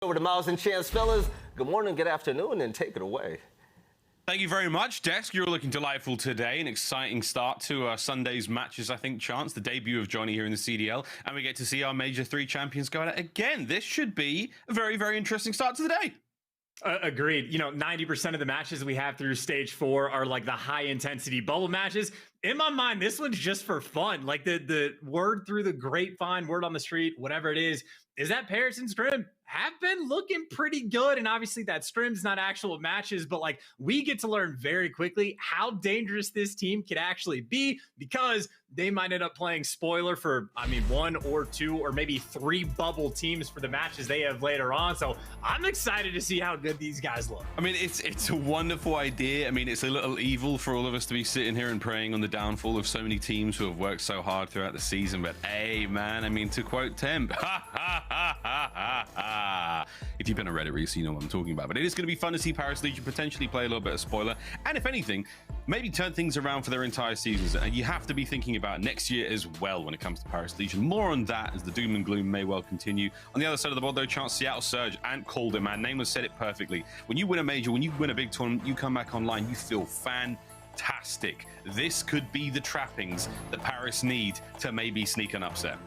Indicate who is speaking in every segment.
Speaker 1: over to Miles and Chance. Fellas, good morning, good afternoon, and take it away.
Speaker 2: Thank you very much, Desk. You're looking delightful today. An exciting start to Sunday's matches, I think, Chance. The debut of Johnny here in the CDL. And we get to see our Major 3 champions go at it again. This should be a very, very interesting start to the day.
Speaker 3: Agreed. You know, 90% of the matches we have through stage 4 are like the high intensity bubble matches. In my mind, this one's just for fun. Like the word through the grapevine, word on the street, whatever it is that Paris and Scrim have been looking pretty good. And obviously that Scrim's not actual matches, but like we get to learn very quickly how dangerous this team could actually be, because they might end up playing spoiler for, I mean, 1 or 2 or maybe 3 bubble teams for the matches they have later on. So I'm excited to see how good these guys look.
Speaker 2: I mean, it's a wonderful idea. I mean, it's a little evil for all of us to be sitting here and praying on the downfall of so many teams who have worked so hard throughout the season. But hey, man, I mean, to quote Temp, if you've been on Reddit recently, you know what I'm talking about. But it is going to be fun to see Paris Legion potentially play a little bit of spoiler, and if anything, maybe turn things around for their entire seasons. And you have to be thinking about next year as well when it comes to Paris Legion. More on that as the doom and gloom may well continue. On the other side of the board, though, Chance, Seattle Surge, and called it, man. Nameless said it perfectly. When you win a major, when you win a big tournament, you come back online, you feel fantastic. This could be the trappings that Paris need to maybe sneak an upset.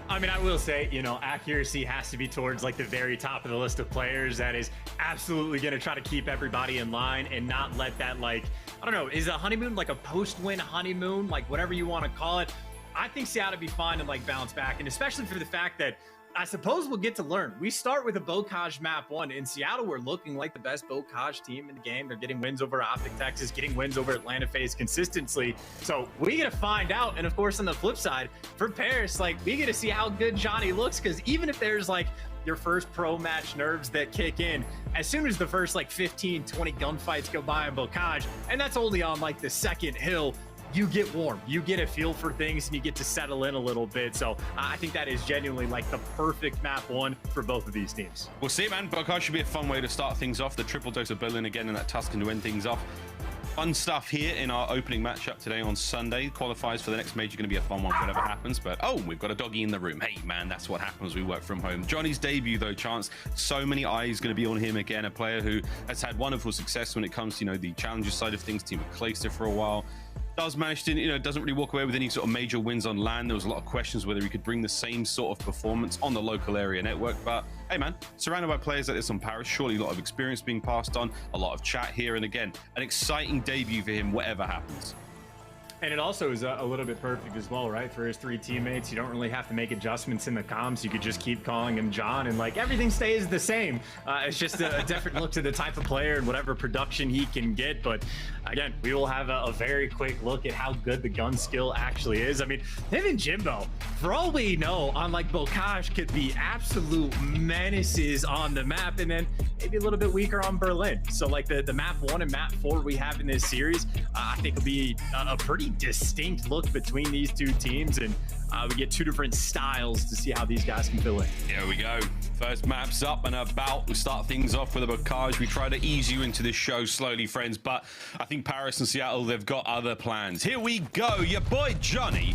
Speaker 3: I mean, I will say, you know, accuracy has to be towards like the very top of the list of players that is absolutely going to try to keep everybody in line and not let that, like, I don't know, is a honeymoon like a post-win honeymoon, like whatever you want to call it. I think Seattle would be fine and like bounce back, and especially for the fact that I suppose we'll get to learn. We start with a Bocage map 1. In Seattle, we're looking like the best Bocage team in the game. They're getting wins over OpTic Texas, getting wins over Atlanta FaZe consistently. So we get to find out. And of course, on the flip side, for Paris, like we get to see how good Johnny looks, because even if there's like your first pro match nerves that kick in, as soon as the first like 15, 20 gunfights go by in Bocage, and that's only on like the second hill, you get warm, you get a feel for things, and you get to settle in a little bit. So I think that is genuinely like the perfect map 1 for both of these teams.
Speaker 2: We'll see, man. Bocage should be a fun way to start things off. The triple dose of Berlin again, and that Tuscan to end things off. Fun stuff here in our opening matchup today on Sunday. Qualifiers for the next major going to be a fun one, whatever happens. But oh, we've got a doggy in the room. Hey, man, that's what happens. We work from home. Johnny's debut, though, Chance. So many eyes going to be on him again. A player who has had wonderful success when it comes to, you know, the challenger side of things. Team with Clayster for a while. Does manage to, you know, doesn't really walk away with any sort of major wins on land. There was a lot of questions whether he could bring the same sort of performance on the local area network. But hey, man, surrounded by players like this on Paris, surely a lot of experience being passed on, a lot of chat here, and again, an exciting debut for him, whatever happens.
Speaker 3: And it also is a little bit perfect as well, right? For his 3 teammates, you don't really have to make adjustments in the comms. You could just keep calling him John, and like everything stays the same. It's just a different look to the type of player and whatever production he can get. But again, we will have a very quick look at how good the gun skill actually is. I mean, him and Jimbo, for all we know, on like Bocage, could be absolute menaces on the map, and then maybe a little bit weaker on Berlin. So like the map 1 and map 4 we have in this series, I think will be a pretty distinct look between these 2 teams, and we get 2 different styles to see how these guys can fill in.
Speaker 2: Here we go. First map's up and about. We start things off with a Bocage. We try to ease you into this show slowly, friends, but I think Paris and Seattle, they've got other plans. Here we go. Your boy Johnny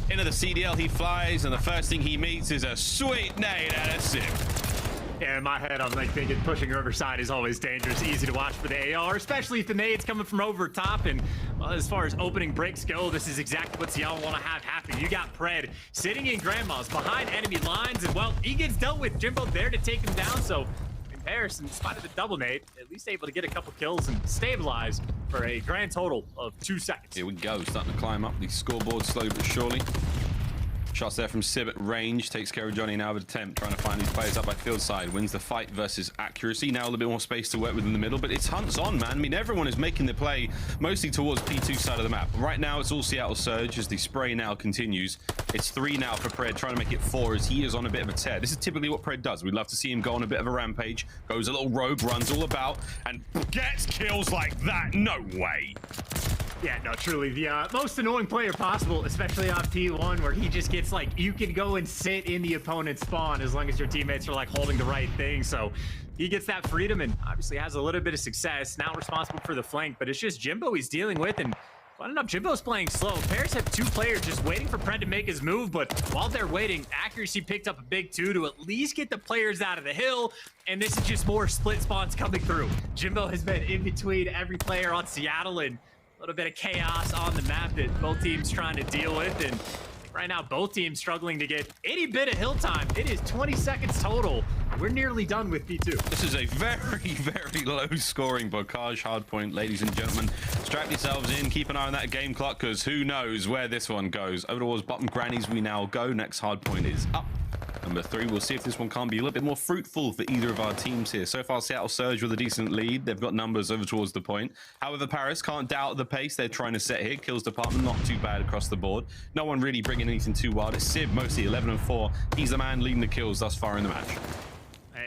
Speaker 2: into the CDL. He flies, and the first thing he meets is a sweet nade out of Simp.
Speaker 3: Yeah, in my head, I'm like thinking pushing Riverside is always dangerous, easy to watch for the AR, especially if the nade's coming from over top. And well, as far as opening breaks go, this is exactly what Seattle want to have happen. You got Pred sitting in Grandma's behind enemy lines, and well, he gets dealt with. Jimbo there to take him down. So in Paris, in spite of the double nade, at least able to get a couple kills and stabilize for a grand total of 2 seconds.
Speaker 2: Here we go, starting to climb up the scoreboard slowly but surely. Shots there from Sib at range, takes care of Johnny now with attempt, trying to find these players up by field side, wins the fight versus accuracy. Now a little bit more space to work with in the middle, but it's hunts on, man. I mean, everyone is making the play mostly towards P2 side of the map. Right now, it's all Seattle Surge as the spray now continues. It's 3 now for Pred, trying to make it 4 as he is on a bit of a tear. This is typically what Pred does. We'd love to see him go on a bit of a rampage, goes a little rogue, runs all about, and gets kills like that. No way.
Speaker 3: Yeah, no, truly the most annoying player possible, especially on P1, where he just gets like, you can go and sit in the opponent's spawn as long as your teammates are like holding the right thing. So he gets that freedom and obviously has a little bit of success. Now responsible for the flank, but it's just Jimbo he's dealing with, and Fun enough, Jimbo's playing slow. Paris have two players just waiting for Pred to make his move, but while they're waiting, Accuracy picked up a big 2 to at least get the players out of the hill, and this is just more split spawns coming through. Jimbo has been in between every player on Seattle, and a little bit of chaos on the map that both teams trying to deal with, and right now both teams struggling to get any bit of hill time. It is 20 seconds total. We're nearly done with P2.
Speaker 2: This is a very, very low scoring Bocage hardpoint, ladies and gentlemen. Strap yourselves in, keep an eye on that game clock, because who knows where this one goes. Over towards bottom grannies we now go. Next hardpoint is up. Number 3, we'll see if this one can't be a little bit more fruitful for either of our teams here. So far, Seattle Surge with a decent lead. They've got numbers over towards the point. However, Paris can't doubt the pace they're trying to set here. Kills department, not too bad across the board. No one really bringing anything too wild. It's Sib, mostly 11 and 4. He's the man leading the kills thus far in the match.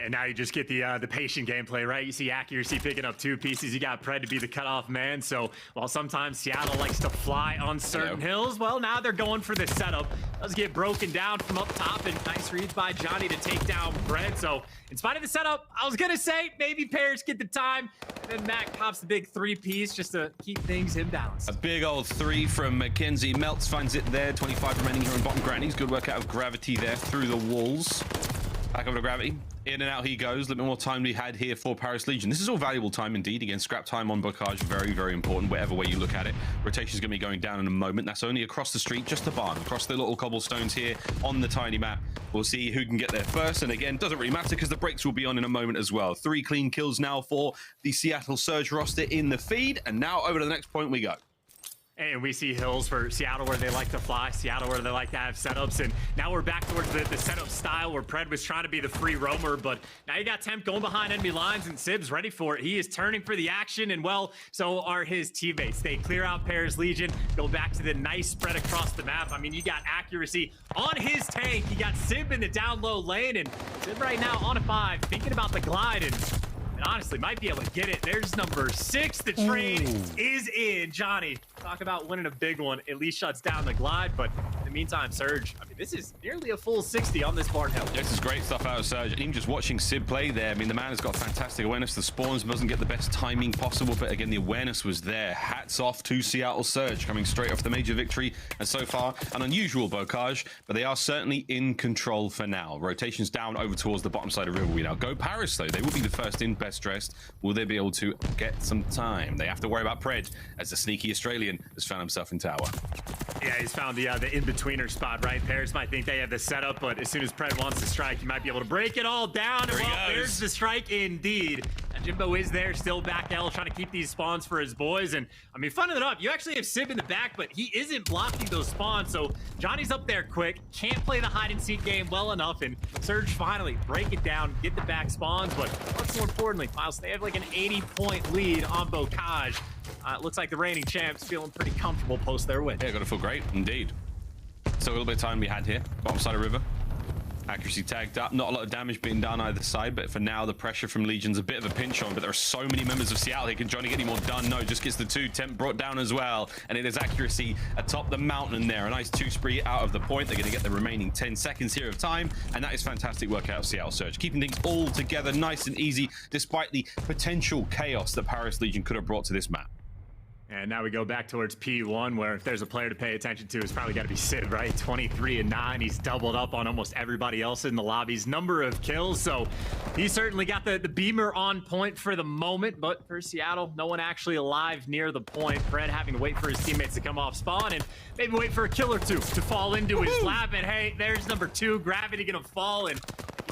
Speaker 3: And now you just get the patient gameplay, right? You see Accuracy picking up 2 pieces. You got Pred to be the cutoff man. So while sometimes Seattle likes to fly on certain hills, well, now they're going for the setup. Does get broken down from up top, and nice reads by Johnny to take down Pred. So in spite of the setup, I was gonna say maybe Paris get the time, and then Mack pops the big 3-piece just to keep things in balance.
Speaker 2: A big old 3 from Mackenzie. Melts finds it there. 25 remaining here on bottom grannies. Good work out of Gravity there through the walls. Back over to Gravity. In and out he goes. A little bit more time we had here for Paris Legion. This is all valuable time indeed. Again, scrap time on Bocage, very, very important, whatever way you look at it. Rotation's going to be going down in a moment. That's only across the street, just the barn, across the little cobblestones here on the tiny map. We'll see who can get there first. And again, doesn't really matter because the breaks will be on in a moment as well. 3 clean kills now for the Seattle Surge roster in the feed. And now over to the next point we go.
Speaker 3: And we see hills for Seattle where they like to fly, Seattle where they like to have setups, and now we're back towards the setup style where Pred was trying to be the free roamer, but now you got Temp going behind enemy lines, and Sib's ready for it. He is turning for the action, and well, so are his teammates. They clear out Paris Legion, go back to the nice spread across the map. I mean, you got Accuracy on his tank, you got Simp in the down low lane, and Simp right now on a 5, thinking about the glide, and honestly might be able to get it. There's number 6. The trade is in. Johnny, talk about winning a big one. At least shuts down the glide, but in the meantime, Surge, I mean, this is nearly a full 60 on this barn hill.
Speaker 2: This is great stuff out of Surge. And even just watching Sib play there, I mean, the man has got fantastic awareness. The spawns doesn't get the best timing possible, but again, the awareness was there. Hats off to Seattle Surge, coming straight off the major victory. And so far, an unusual Bocage, but they are certainly in control for now. Rotations down over towards the bottom side of River. We now go Paris, though. They will be the first in, best dressed. Will they be able to get some time? They have to worry about Pred, as the sneaky Australian has found himself in tower.
Speaker 3: Yeah, he's found the in-betweener spot, right? Paris might think they have the setup, but as soon as Pred wants to strike, he might be able to break it all down. And well, there's the strike indeed. And Jimbo is there, still back L, trying to keep these spawns for his boys. And I mean, fun it up. You actually have Sib in the back, but he isn't blocking those spawns. So Johnny's up there quick, can't play the hide and seek game well enough. And Surge finally break it down, get the back spawns. But what's more importantly, Miles, they have like an 80-point lead on Bocage. It looks like the reigning champs feeling pretty comfortable post their win.
Speaker 2: Yeah, got to feel great indeed. So a little bit of time we had here, bottom side of River. Accuracy tagged up, not a lot of damage being done either side, but for now the pressure from Legion's a bit of a pinch on, but there are so many members of Seattle here. Can Johnny get any more done? No, just gets the 2. Temp brought down as well, and it is Accuracy atop the mountain there. A nice 2 spree out of the point. They're going to get the remaining 10 seconds here of time, and that is fantastic work out of Seattle Surge, keeping things all together nice and easy despite the potential chaos that Paris Legion could have brought to this map.
Speaker 3: And now we go back towards P1, where if there's a player to pay attention to, it's probably got to be Sib, right? 23 and 9. He's doubled up on almost everybody else in the lobby's number of kills. So he certainly got the beamer on point for the moment. But for Seattle, no one actually alive near the point. Pred having to wait for his teammates to come off spawn and maybe wait for a kill or 2 to fall into his lap. And hey, there's number 2. Gravity going to fall. And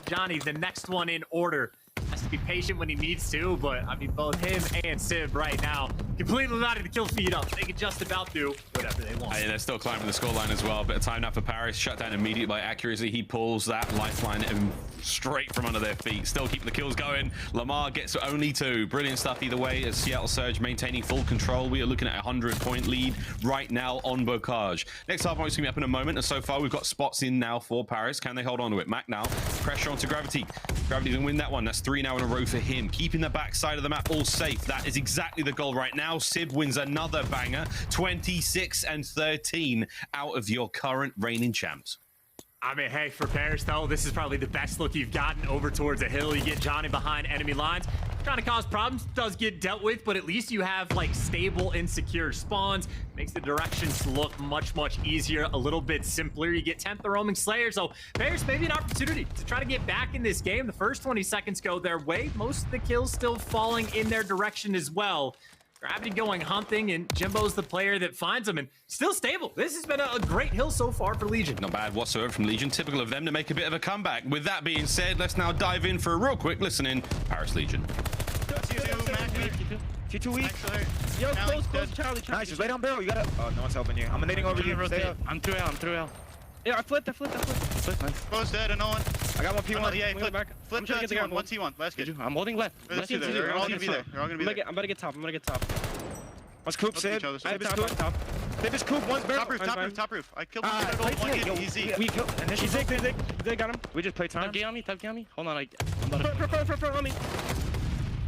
Speaker 3: Johnny, the next one in order. Has to be patient when he needs to, but I mean, both him and Sib right now completely letting the kill feed up. They can just about do whatever they want.
Speaker 2: Hey, they're still climbing the scoreline as well. Bit of time now for Paris. Shut down immediately by Accuracy. He pulls that lifeline straight from under their feet. Still keeping the kills going. Lamar gets only 2. Brilliant stuff either way as Seattle Surge maintaining full control. We are looking at a 100-point lead right now on Bocage. Next half point's going to be up in a moment, and so far we've got spots in now for Paris. Can they hold on to it? Mack now. Pressure onto Gravity. Gravity can win that one. That's 3 now in a row for him. Keeping the backside of the map all safe. That is exactly the goal right now. Sib wins another banger. 26 and 13 out of your current reigning champs.
Speaker 3: I mean, hey, for Paris, though, this is probably the best look you've gotten over towards a hill. You get Johnny behind enemy lines. trying to cause problems does get dealt with, but at least you have like stable and secure spawns. Makes the directions look much easier, a little bit simpler. You get 10th the roaming slayer, so there's maybe an opportunity to try to get back in this game. The first 20 seconds go their way. Most of the kills still falling in their direction as well. Gravity going hunting, and Jimbo's the player that finds them, and still stable. This has been a great hill so far for Legion.
Speaker 2: Not bad whatsoever from Legion. Typical of them to make a bit of a comeback. With that being said, let's now dive in for a real quick listen in. Paris Legion.
Speaker 4: Too weak. Yo, close, Charlie. Nice, just lay down barrel. You gotta. Oh, no one's helping you. I'm nading over you. Stay up.
Speaker 5: I'm through L.
Speaker 4: Yeah, I flipped.
Speaker 5: Nice.
Speaker 6: Close dead and no one.
Speaker 4: I got one P1.
Speaker 6: Oh, yeah, flip
Speaker 5: back.
Speaker 6: Flip to T1. One T1. Last good.
Speaker 5: I'm holding left.
Speaker 6: Let's do that. They're all gonna be there. They're all gonna be there.
Speaker 5: I'm about to get top.
Speaker 4: What's Coop, Sid?
Speaker 6: Save
Speaker 4: his Coop. Save his Coop. One's barrel.
Speaker 6: Top roof. I killed one. One hit. Easy.
Speaker 4: We killed. And then she's
Speaker 5: They got him.
Speaker 4: We just play time.
Speaker 5: Top game on me. Hold on, I'm about to... Front on me.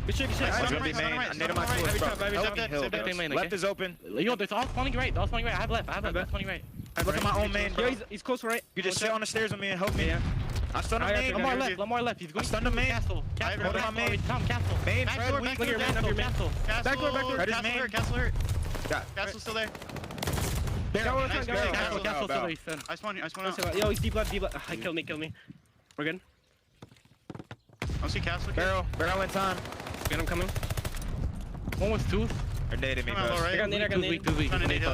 Speaker 5: Good shit.
Speaker 4: I'm gonna be main. I need him on foot. Left is open.
Speaker 5: Yo, there's all spawning right. I have left. Spawning right.
Speaker 4: I look at my own main.
Speaker 5: Yo, he's close right.
Speaker 4: You just sit on the stairs with me and help me. I stun him main.
Speaker 5: One more left. He's going
Speaker 4: stun the main.
Speaker 5: Castle.
Speaker 4: Hold on, main.
Speaker 5: Castle.
Speaker 4: Main, Fred, weak.
Speaker 5: Look at your man. Castle.
Speaker 6: Castle hurt. Castle hurt.
Speaker 4: Got.
Speaker 6: Castle's still there.
Speaker 4: Barrel.
Speaker 5: Castle still there.
Speaker 6: I spawned out.
Speaker 5: Yo, he's deep left. Kill me. We're good.
Speaker 6: I don't see Castle.
Speaker 4: Barrel in time.
Speaker 5: Get him coming. One was tooth.
Speaker 4: They're nading me,
Speaker 6: I got
Speaker 5: nade.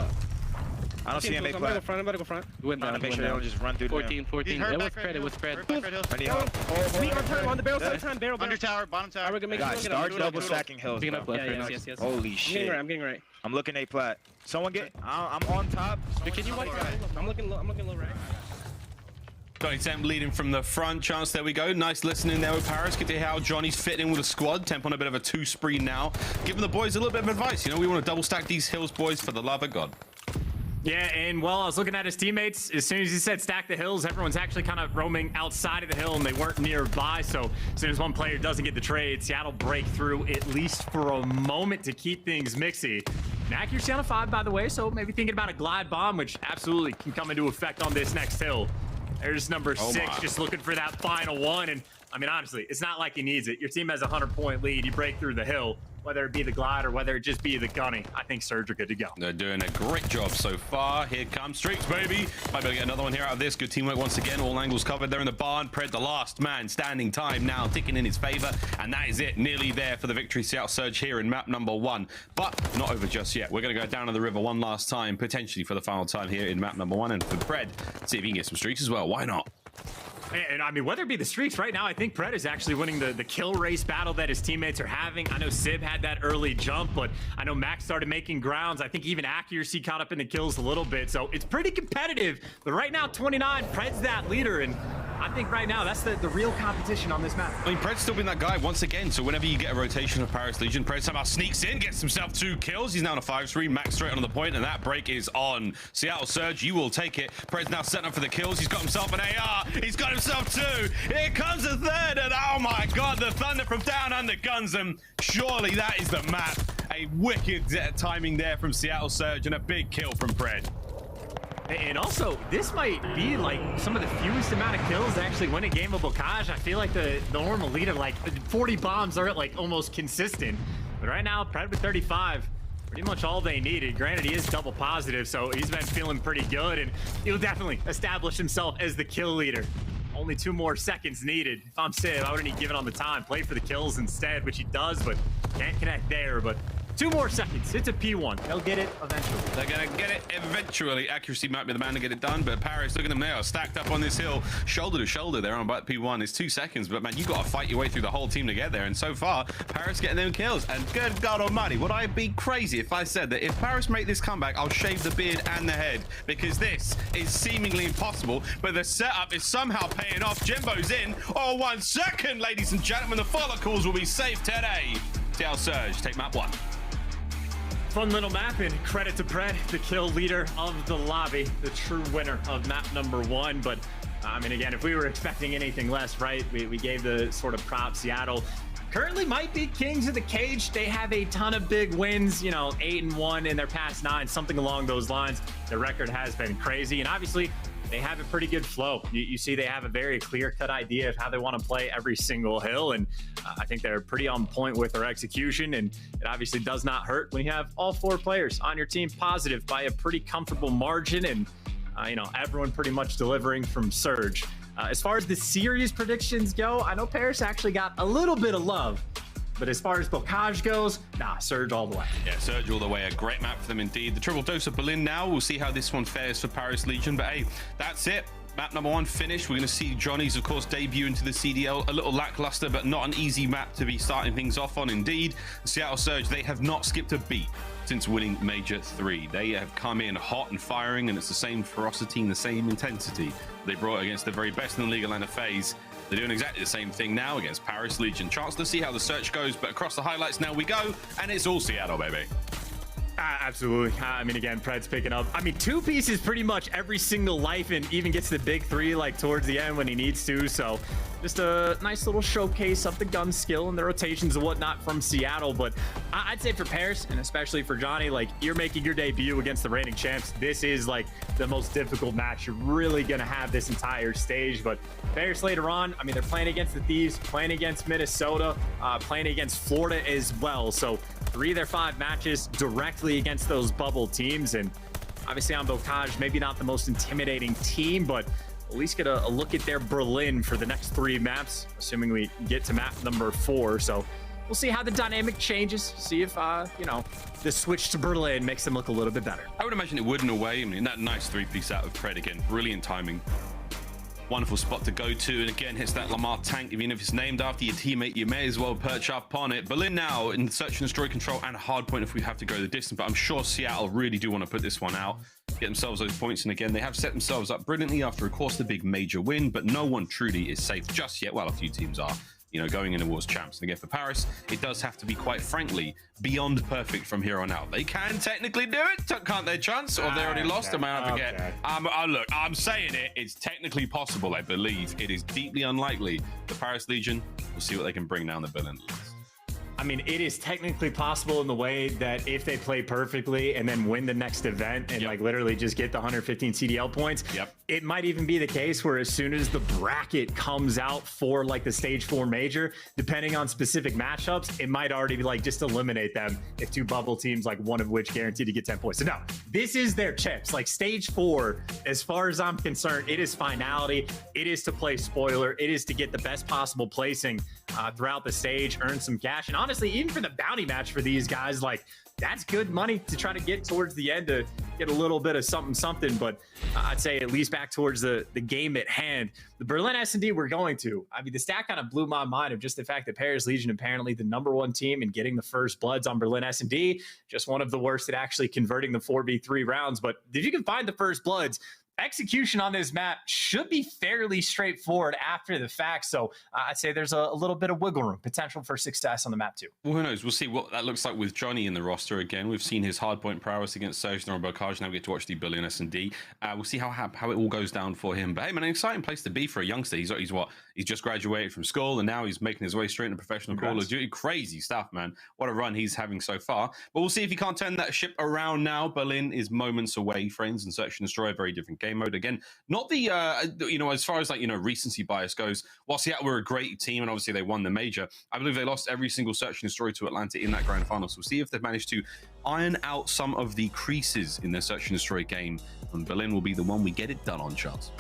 Speaker 4: I don't see him.
Speaker 5: I'm about to go front.
Speaker 4: I'm gonna make sure they don't just run through
Speaker 5: 14. It was spread.
Speaker 4: I need help.
Speaker 5: We on time on the barrel. Barrel.
Speaker 6: Under tower, bottom tower.
Speaker 5: We're gonna make
Speaker 4: start double stacking hills.
Speaker 5: Yes.
Speaker 4: Holy shit.
Speaker 5: I'm getting right.
Speaker 4: I'm looking A plat. Someone get. I'm on top.
Speaker 5: Can you watch right? I'm looking low right.
Speaker 2: Johnny Temp leading from the front. Chance, there we go. Nice listening there with Paris. Get to hear how Johnny's fitting in with a squad. Temp on a bit of a 2 spree now. Giving the boys a little bit of advice. You know, we want to double stack these hills, boys, for the love of God.
Speaker 3: Yeah, and well, I was looking at his teammates. As soon as he said stack the hills, everyone's actually kind of roaming outside of the hill, and they weren't nearby. So as soon as one player doesn't get the trade, Seattle break through at least for a moment to keep things mixy. And accuracy on a 5, by the way, so maybe thinking about a glide bomb, which absolutely can come into effect on this next hill. There's number 6, just looking for that final one. And I mean, honestly, it's not like he needs it. Your team has a 100-point lead. You break through the hill, whether it be the glide or whether it just be the gunny. I think Surge are good to go.
Speaker 2: They're doing a great job so far. Here comes Streaks, baby. Might be able to get another one here out of this. Good teamwork once again. All angles covered. They're in the barn. Pred, the last man standing. Time now ticking in his favor. And that is it. Nearly there for the victory. Seattle Surge here in map number 1. But not over just yet. We're going to go down to the river one last time, potentially for the final time here in map number 1. And for Pred, see if he can get some streaks as well. Why not?
Speaker 3: And I mean, whether it be the streaks right now, I think Pred is actually winning the kill race battle that his teammates are having. I know Sib had that early jump, but I know Mack started making grounds. I think even accuracy caught up in the kills a little bit. So it's pretty competitive. But right now, 29, Pred's that leader. And I think right now, that's the real competition on this map.
Speaker 2: I mean, Pred's still been that guy once again. So whenever you get a rotation of Paris Legion, Pred somehow sneaks in, gets himself 2 kills. He's now on a 5-3. Mack straight on the point, and that break is on. Seattle Surge, you will take it. Pred's now setting up for the kills. He's got himself an AR. He's got himself 2. Here comes a 3rd, and oh my God, the thunder from down under guns him. Surely that is the map. A wicked timing there from Seattle Surge, and a big kill from Pred.
Speaker 3: And also, this might be like some of the fewest amount of kills to actually win a game of Bocage. I feel like the normal lead of like 40 bombs are like almost consistent. But right now, Pred with 35, pretty much all they needed. Granted, he is double positive, so he's been feeling pretty good, and he'll definitely establish himself as the kill leader. Only 2 more seconds needed. If I'm Sid, I wouldn't even give it on the time. Play for the kills instead, which he does, but can't connect there. But 2 more seconds. It's a P1. They'll get it eventually.
Speaker 2: They're going to get it eventually. Accuracy might be the man to get it done, but Paris, look at them now, stacked up on this hill, shoulder to shoulder. They're on about P1. It's 2 seconds, but man, you got to fight your way through the whole team to get there. And so far, Paris getting them kills. And good God almighty, would I be crazy if I said that if Paris make this comeback, I'll shave the beard and the head, because this is seemingly impossible, but the setup is somehow paying off. Jimbo's in. Oh, 1 second, ladies and gentlemen, the follicles will be safe today. TL Surge, take map 1.
Speaker 3: Fun little map, and credit to Pred, the kill leader of the lobby, the true winner of map number 1. But I mean, again, if we were expecting anything less, right, we gave the sort of prop. Seattle currently might be kings of the cage. They have a ton of big wins, you know, 8-1 in their past 9, something along those lines. Their record has been crazy, and obviously they have a pretty good flow. You see they have a very clear-cut idea of how they want to play every single hill, and I think they're pretty on point with their execution, and it obviously does not hurt when you have all 4 players on your team positive by a pretty comfortable margin, and you know, everyone pretty much delivering from Surge. As far as the series predictions go, I know Paris actually got a little bit of love, but as far as Boccage goes, nah, Surge all the way.
Speaker 2: Yeah, Surge all the way. A great map for them indeed. The triple dose of Berlin now. We'll see how this one fares for Paris Legion. But hey, that's it. Map number 1 finished. We're going to see Johnny's, of course, debut into the CDL. A little lackluster, but not an easy map to be starting things off on. Indeed, Seattle Surge, they have not skipped a beat since winning Major 3. They have come in hot and firing, and it's the same ferocity and the same intensity they brought against the very best in the league, Atlanta FaZe. They're doing exactly the same thing now against Paris Legion. Chance to see how the search goes, but across the highlights now we go, and it's all Seattle, baby.
Speaker 3: Absolutely. I mean, again, Pred's picking up. I mean, 2 pieces pretty much every single life, and even gets the big 3 like towards the end when he needs to. So just a nice little showcase of the gun skill and the rotations and whatnot from Seattle. But I'd say for Paris, and especially for Johnny, like, you're making your debut against the reigning champs. This is like the most difficult match you're really going to have this entire stage. But Paris later on, I mean, they're playing against the Thieves, playing against Minnesota, playing against Florida as well. So 3 of their 5 matches directly against those bubble teams. And obviously on Boccage, maybe not the most intimidating team, but at least get a look at their Berlin for the next 3 maps, assuming we get to map number 4. So we'll see how the dynamic changes, see if, you know, the switch to Berlin makes them look a little bit better.
Speaker 2: I would imagine it would in a way. I mean, that nice 3-piece out of Pred again, brilliant timing. Wonderful spot to go to, and again hits that Lamar tank. Even if it's named after your teammate, you may as well perch up on it. Berlin now in search and destroy control and hard point if we have to go the distance, but I'm sure Seattle really do want to put this one out, get themselves those points. And again, they have set themselves up brilliantly after, of course, the big major win, but no one truly is safe just yet. Well, a few teams are, you know, going in towards champs. And again, for Paris, it does have to be, quite frankly, beyond perfect from here on out. They can technically do it, can't they, Chance? Or have they already lost? I might have to forget. Look, I'm saying it. It's technically possible, I believe. It is deeply unlikely. The Paris Legion, we'll see what they can bring down the Berlin list.
Speaker 3: I mean, it is technically possible in the way that if they play perfectly and then win the next event and like literally just get the 115 CDL points, it might even be the case where as soon as the bracket comes out for like the stage 4 major, depending on specific matchups, it might already be like just eliminate them if 2 bubble teams, like one of which guaranteed to get 10 points. So no, this is their chips. Like stage 4, as far as I'm concerned, it is finality. It is to play spoiler. It is to get the best possible placing throughout the stage, earn some cash. And honestly, even for the bounty match for these guys, like, that's good money to try to get towards the end to get a little bit of something. But I'd say at least back towards the game at hand, the Berlin S&D we're going to. I mean, the stat kind of blew my mind of just the fact that Paris Legion apparently the #1 team in getting the first bloods on Berlin S&D, just one of the worst at actually converting the 4v3 rounds. But if you can find the first bloods, execution on this map should be fairly straightforward after the fact. So I'd say there's a little bit of wiggle room, potential for success on the map too.
Speaker 2: Well, who knows? We'll see what that looks like with Johnny in the roster again. We've seen his hardpoint prowess against Surge and Boccage. Now we get to watch the Berlin S&D. We'll see how it all goes down for him. But hey, man, an exciting place to be for a youngster. He's what? He's just graduated from school and now he's making his way straight into professional Call of Duty. Crazy stuff, man. What a run he's having so far. But we'll see if he can't turn that ship around now. Berlin is moments away, friends, and Search and Destroy, a very different game mode. Again, not the, you know, as far as like, you know, recency bias goes, while Seattle were a great team and obviously they won the major, I believe they lost every single Search and Destroy to Atlanta in that grand final. So we'll see if they've managed to iron out some of the creases in their Search and Destroy game. And Berlin will be the one we get it done on, Chance.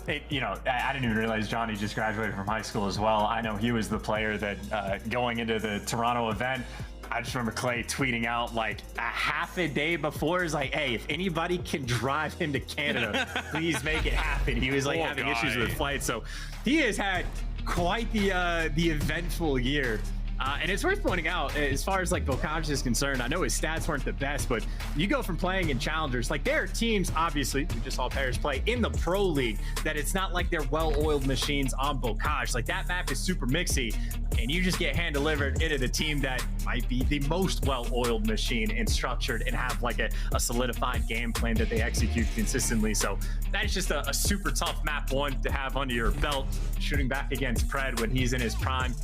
Speaker 3: Hey, you know, I didn't even realize Johnny just graduated from high school as well. I know he was the player that going into the Toronto event, I just remember Clay tweeting out like a half a day before, is like, hey, if anybody can drive him to Canada, please make it happen. He was like having issues with flights. So he has had quite the eventful year. And it's worth pointing out, as far as like Boccage is concerned, I know his stats weren't the best, but you go from playing in challengers, like there are teams, obviously, we just saw Paris play in the Pro League, that it's not like they're well-oiled machines on Boccage. Like that map is super mixy, and you just get hand-delivered into the team that might be the most well-oiled machine and structured and have like a solidified game plan that they execute consistently. So that's just a super tough map one to have under your belt. Shooting back against Pred when he's in his prime,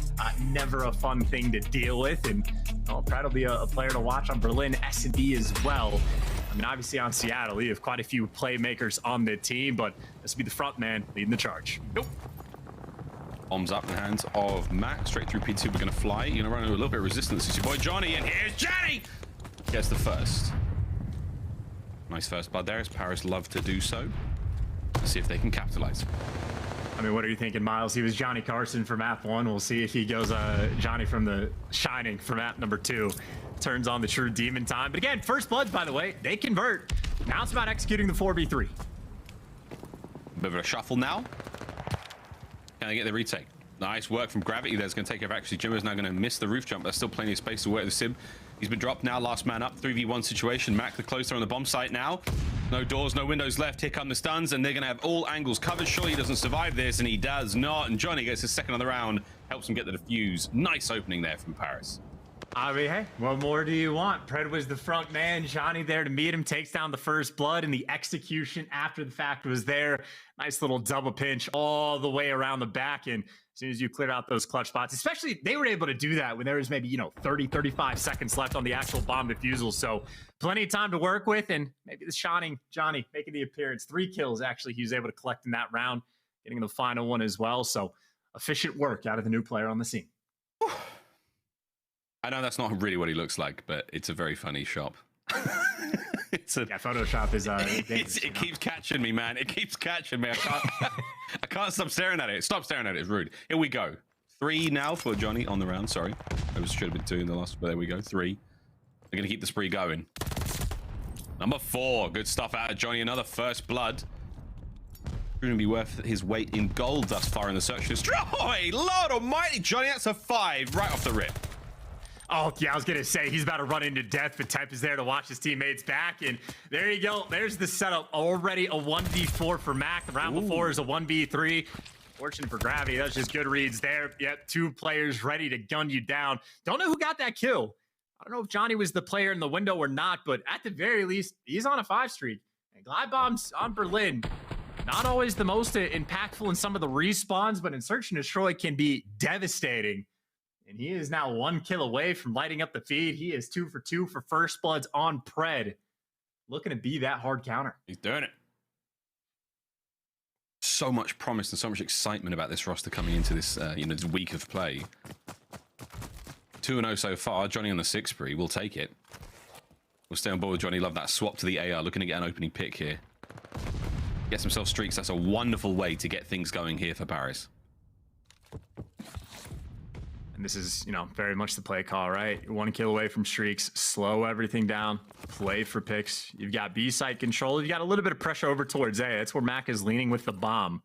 Speaker 3: never a fun thing to deal with, and Pred will be a player to watch on Berlin S&D as well. I mean, obviously on Seattle, we have quite a few playmakers on the team, but this will be the front man leading the charge.
Speaker 2: Nope. Bombs up in the hands of Mack. Straight through P2, we're going to fly. You're going to run into a little bit of resistance. It's your boy Johnny, and here's Johnny! Gets the first. Nice first blood there, as Paris love to do so. Let's see if they can capitalize.
Speaker 3: I mean, what are you thinking, Miles? He was Johnny Carson for map 1. We'll see if he goes Johnny from the Shining for map number 2. Turns on the true demon time. But again, first bloods, by the way, they convert. Now it's about executing the 4v3.
Speaker 2: Bit of a shuffle now. Can they get the retake? Nice work from Gravity. There's going to take care of actually. Jimbo's now going to miss the roof jump. There's still plenty of space to work with the Simp. He's been dropped now. Last man up. 3v1 situation. Mack the closer on the bomb site now. No doors, no windows left. Here come the stuns, and they're going to have all angles covered. Surely he doesn't survive this, and he does not. And Johnny gets his second on the round. Helps him get the defuse. Nice opening there from Paris.
Speaker 3: I mean, hey, what more do you want? Pred was the front man. Johnny there to meet him, takes down the first blood, and the execution after the fact was there. Nice little double pinch all the way around the back. And as soon as you cleared out those clutch spots, especially they were able to do that when there was maybe, 30, 35 seconds left on the actual bomb defusal. So plenty of time to work with. And maybe the shining Johnny making the appearance. 3 kills, actually, he was able to collect in that round, getting the final one as well. So efficient work out of the new player on the scene.
Speaker 2: I know that's not really what he looks like, but it's a very funny shop.
Speaker 3: Yeah, Photoshop is
Speaker 2: it keeps catching me, man. It keeps catching me. I can't stop staring at it. Stop staring at it. It's rude. Here we go. 3 now for Johnny on the round. Sorry, I should have been 2 in the last, but there we go. 3. They're gonna keep the spree going. Number 4. Good stuff out of Johnny. Another first blood. Going to be worth his weight in gold thus far in the search and destroy. Lord almighty, Johnny, that's a 5 right off the rip.
Speaker 3: Oh, yeah, I was going to say he's about to run into death, but Temp is there to watch his teammates back. And there you go. There's the setup. Already a 1v4 for Mack. The round before is a 1v3. Fortunate for Gravity. That's just good reads there. Yep, 2 players ready to gun you down. Don't know who got that kill. I don't know if Johnny was the player in the window or not, but at the very least, he's on a 5 streak. And Glide Bombs on Berlin. Not always the most impactful in some of the respawns, but in Search and Destroy can be devastating. And he is now 1 kill away from lighting up the feed. He is 2 for 2 for first bloods on Pred. Looking to be that hard counter.
Speaker 2: He's doing it. So much promise and so much excitement about this roster coming into this, this week of play. 2-0 so far. Johnny on the 6 spree. We'll take it. We'll stay on board with Johnny. Love that swap to the AR. Looking to get an opening pick here. Gets himself streaks. That's a wonderful way to get things going here for Paris.
Speaker 3: And this is, very much the play call, right? 1 kill away from streaks, slow everything down, play for picks. You've got B site control. You've got a little bit of pressure over towards A. That's where Mack is leaning with the bomb.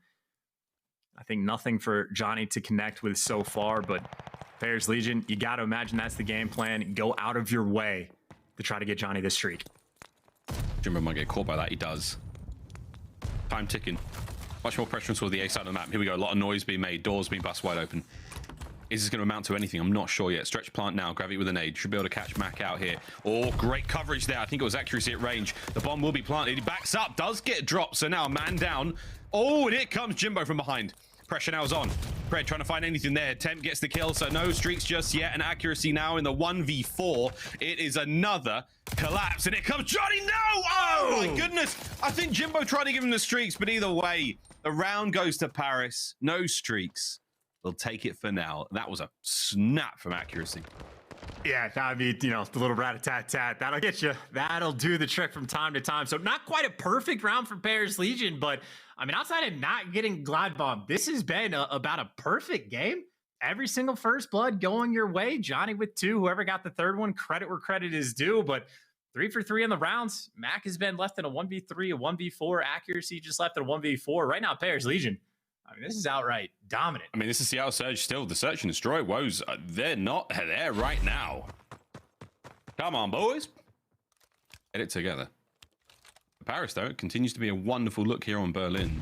Speaker 3: I think nothing for Johnny to connect with so far, but Bears Legion, you got to imagine that's the game plan. Go out of your way to try to get Johnny this streak.
Speaker 2: Jimbo might get caught by that. He does. Time ticking. Much more pressure towards the A side of the map. Here we go. A lot of noise being made. Doors being bust wide open. Is this going to amount to anything? I'm not sure yet. Stretch plant now. Gravity with a nade. Should be able to catch Mack out here. Oh, great coverage there. I think it was accuracy at range. The bomb will be planted. He backs up. Does get dropped. So now a man down. Oh, and here comes Jimbo from behind. Pressure now is on. Pred trying to find anything there. Temp gets the kill. So no streaks just yet. And accuracy now in the 1v4. It is another collapse. And it comes Johnny. No! Oh, my goodness. I think Jimbo tried to give him the streaks. But either way, the round goes to Paris. No streaks. They'll take it for now. That was a snap from accuracy.
Speaker 3: Yeah, I mean, the little rat-a-tat-tat. That'll get you. That'll do the trick from time to time. So not quite a perfect round for Bears Legion, but I mean, outside of not getting Glide Bomb, this has been about a perfect game. Every single first blood going your way. Johnny with 2. Whoever got the 3rd one, credit where credit is due. But 3 for 3 in the rounds. Mack has been left in a 1v3, a 1v4. Accuracy just left in a 1v4. Right now, Bears Legion. I mean, this is outright dominant.
Speaker 2: I mean, this is Seattle Surge still. The Search and Destroy woes, they're not there right now. Come on, boys. Get it together. Paris, though, continues to be a wonderful look here on Berlin.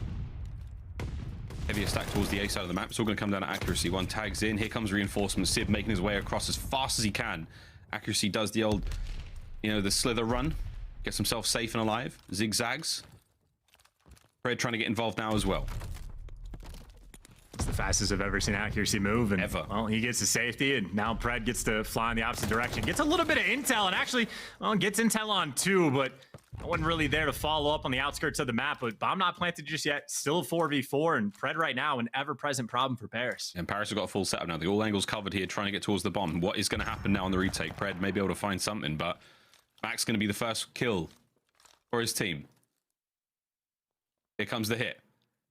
Speaker 2: Heavier stack towards the A side of the map. It's all going to come down to accuracy. 1 tags in. Here comes reinforcement. Sib making his way across as fast as he can. Accuracy does the old, the slither run. Gets himself safe and alive. Zigzags. Pred trying to get involved now as well.
Speaker 3: It's the fastest I've ever seen accuracy move. And,
Speaker 2: ever.
Speaker 3: Well, he gets to safety, and now Pred gets to fly in the opposite direction. Gets a little bit of intel, and actually, gets intel on 2, but No one really there to follow up on the outskirts of the map, but bomb not planted just yet. Still 4v4, and Pred right now an ever-present problem for Paris.
Speaker 2: And Paris have got a full setup now. The all angles covered here, trying to get towards the bomb. What is going to happen now on the retake? Pred may be able to find something, but Mack's going to be the first kill for his team. Here comes the hit.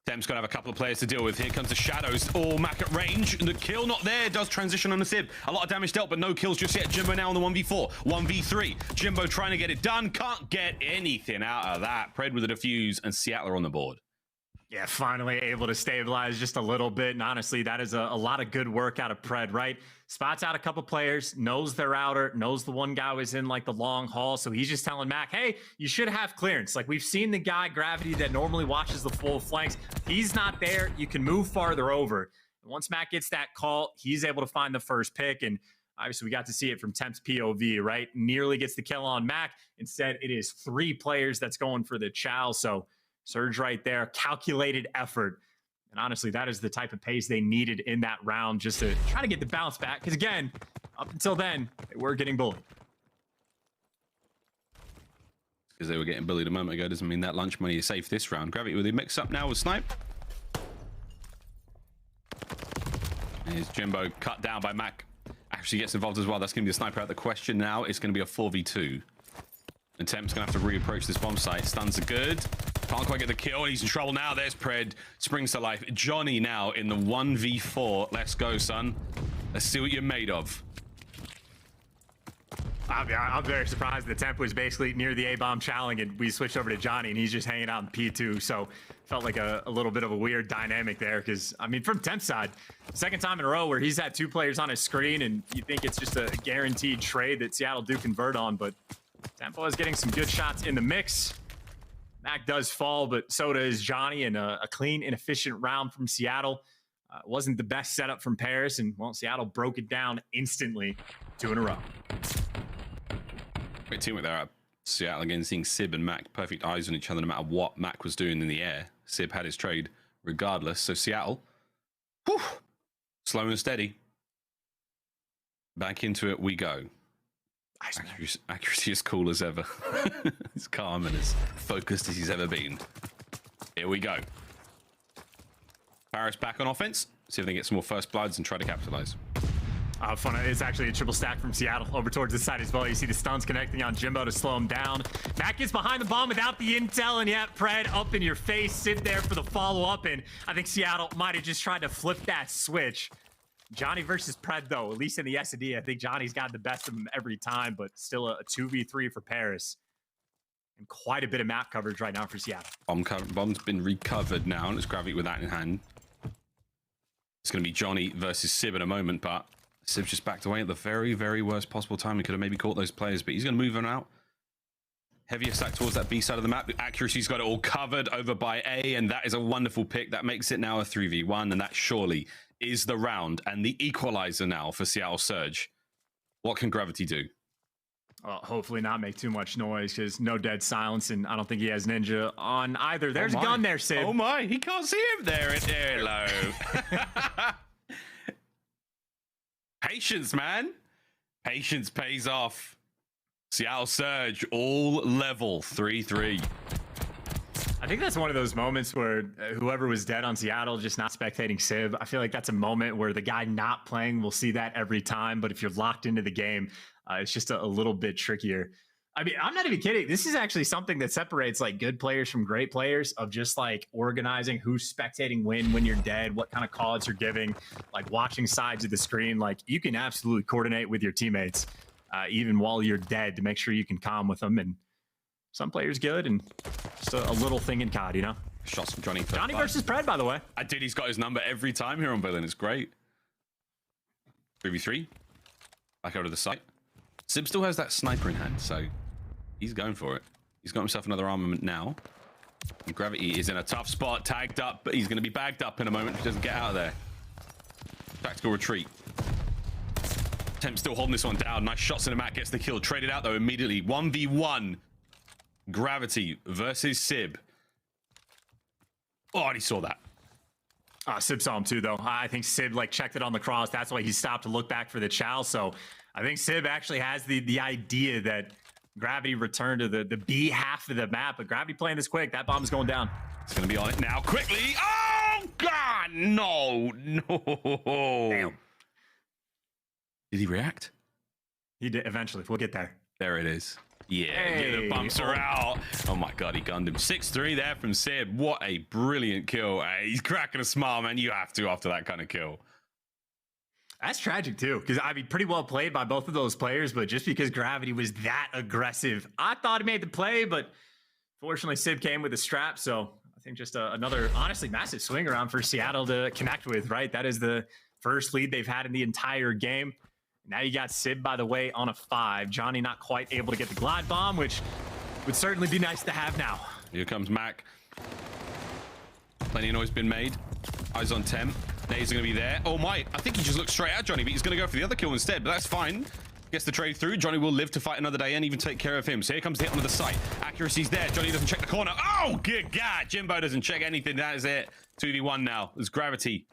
Speaker 2: Temp's going to have a couple of players to deal with. Here comes the shadows. Oh, Mack at range. The kill not there. Does transition on the Sib. A lot of damage dealt, but no kills just yet. Jimbo now on the 1v4. 1v3. Jimbo trying to get it done. Can't get anything out of that. Pred with a defuse, and Seattle are on the board.
Speaker 3: Yeah, finally able to stabilize just a little bit. And honestly, that is a lot of good work out of Pred, right? Spots out a couple players, knows they're outer, knows the one guy was in like the long haul. So he's just telling Mack, hey, you should have clearance. Like we've seen the guy, Gravity, that normally watches the full flanks. He's not there. You can move farther over. And once Mack gets that call, he's able to find the first pick. And obviously we got to see it from Temp's POV, right? Nearly gets the kill on Mack. Instead, it is 3 players that's going for the chow. So Surge right there, calculated effort. And honestly, that is the type of pace they needed in that round just to try to get the bounce back. Because again, up until then, they were getting bullied.
Speaker 2: Because they were getting bullied a moment ago doesn't mean that lunch money is safe this round. Gravity with a mix up now with Snipe. Here's Jimbo cut down by Mack. Actually gets involved as well. That's going to be the sniper out the question now. It's going to be a 4v2. And Temp's going to have to reapproach this bomb site. Stuns are good. Can't quite get the kill. He's in trouble now. There's Pred. Springs to life. Johnny now in the 1v4. Let's go, son. Let's see what you're made of.
Speaker 3: I'm very surprised the Temp was basically near the A-bomb challenge, and we switched over to Johnny, and he's just hanging out in P2. So felt like a little bit of a weird dynamic there because, I mean, from Temp's side, second time in a row where he's had 2 players on his screen, and you think it's just a guaranteed trade that Seattle do convert on, but Tempo is getting some good shots in the mix. Mack does fall, but so does Johnny, and a clean and efficient round from Seattle. Wasn't the best setup from Paris, and, well, Seattle broke it down instantly, 2 in a row.
Speaker 2: Great teamwork there. Seattle again seeing Sib and Mack perfect eyes on each other no matter what Mack was doing in the air. Sib had his trade regardless. So Seattle, whew, slow and steady. Back into it we go. Accuracy is cool as ever. As calm and as focused as he's ever been. Here we go. Paris back on offense. See if they get some more first bloods and try to capitalize.
Speaker 3: Fun. It's actually a triple stack from Seattle over towards this side as well. You see the stuns connecting on Jimbo to slow him down. Mack gets behind the bomb without the intel, and yet Pred up in your face, sit there for the follow-up, and I think Seattle might have just tried to flip that switch. Johnny versus Pred, though, at least in the S&D, I think Johnny's got the best of him every time, but still a 2v3 for Paris. And quite a bit of map coverage right now for Seattle.
Speaker 2: Bomb's been recovered now, and it's Gravity with that in hand. It's going to be Johnny versus Sib in a moment, but Sib's just backed away at the very, very worst possible time. He could have maybe caught those players, but he's going to move them out. Heavier stack towards that B side of the map. The accuracy's got it all covered over by A, and that is a wonderful pick. That makes it now a 3v1, and that surely is the round and the equalizer now for Seattle Surge. What can Gravity do?
Speaker 3: Well, hopefully not make too much noise, because no dead silence, and I don't think he has Ninja on either. There's a gun there, Sib.
Speaker 2: Oh my, he can't see him there. Hello. Patience, man. Patience pays off. Seattle Surge, all level, 3-3.
Speaker 3: I think that's one of those moments where whoever was dead on Seattle just not spectating Sib. I feel like that's a moment where the guy not playing will see that every time, but if you're locked into the game, it's just a little bit trickier. I mean, I'm not even kidding. This is actually something that separates like good players from great players, of just like organizing who's spectating when you're dead, what kind of calls you're giving, like watching sides of the screen. Like you can absolutely coordinate with your teammates even while you're dead to make sure you can calm with them. And some players good, and just a little thing in COD, you know?
Speaker 2: Shots from Johnny.
Speaker 3: Johnny versus Pred, by the way.
Speaker 2: I did. He's got his number every time here on Berlin. It's great. 3v3. Back over to the site. Sib still has that sniper in hand, so he's going for it. He's got himself another armament now. And Gravity is in a tough spot, tagged up, but he's going to be bagged up in a moment if he doesn't get out of there. Tactical retreat. Temp still holding this one down. Nice shots in the Mack, gets the kill. Traded out, though, immediately. 1v1. Gravity versus Sib. Oh, and he saw that.
Speaker 3: Sib saw him too, though. I think Sib like checked it on the cross. That's why he stopped to look back for the chow. So I think Sib actually has the idea that Gravity returned to the B half of the map, but Gravity playing this quick. That bomb's going down.
Speaker 2: It's going to be on it now, quickly. Oh, God, no.
Speaker 3: Damn.
Speaker 2: Did he react?
Speaker 3: He did eventually. We'll get there.
Speaker 2: There it is. Yeah,
Speaker 3: Hey.
Speaker 2: the bumps are out. Oh my God, he gunned him. 6-3 there from Sib. What a brilliant kill. He's cracking a smile, man. You have to after that kind of kill.
Speaker 3: That's tragic too, because I mean, pretty well played by both of those players, but just because Gravity was that aggressive, I thought he made the play, but fortunately Sib came with a strap, so I think just another honestly massive swing around for Seattle to connect with, right? That is the first lead they've had in the entire game. Now you got Sib, by the way, on a 5. Johnny not quite able to get the glide bomb, which would certainly be nice to have now.
Speaker 2: Here comes Mack. Plenty of noise been made. Eyes on Temp. Nade's going to be there. Oh my, I think he just looked straight at Johnny, but he's going to go for the other kill instead, but that's fine. Gets the trade through. Johnny will live to fight another day and even take care of him. So here comes the hit onto the site. Accuracy's there. Johnny doesn't check the corner. Oh, good God. Jimbo doesn't check anything. That is it. 2v1 now. There's Gravity.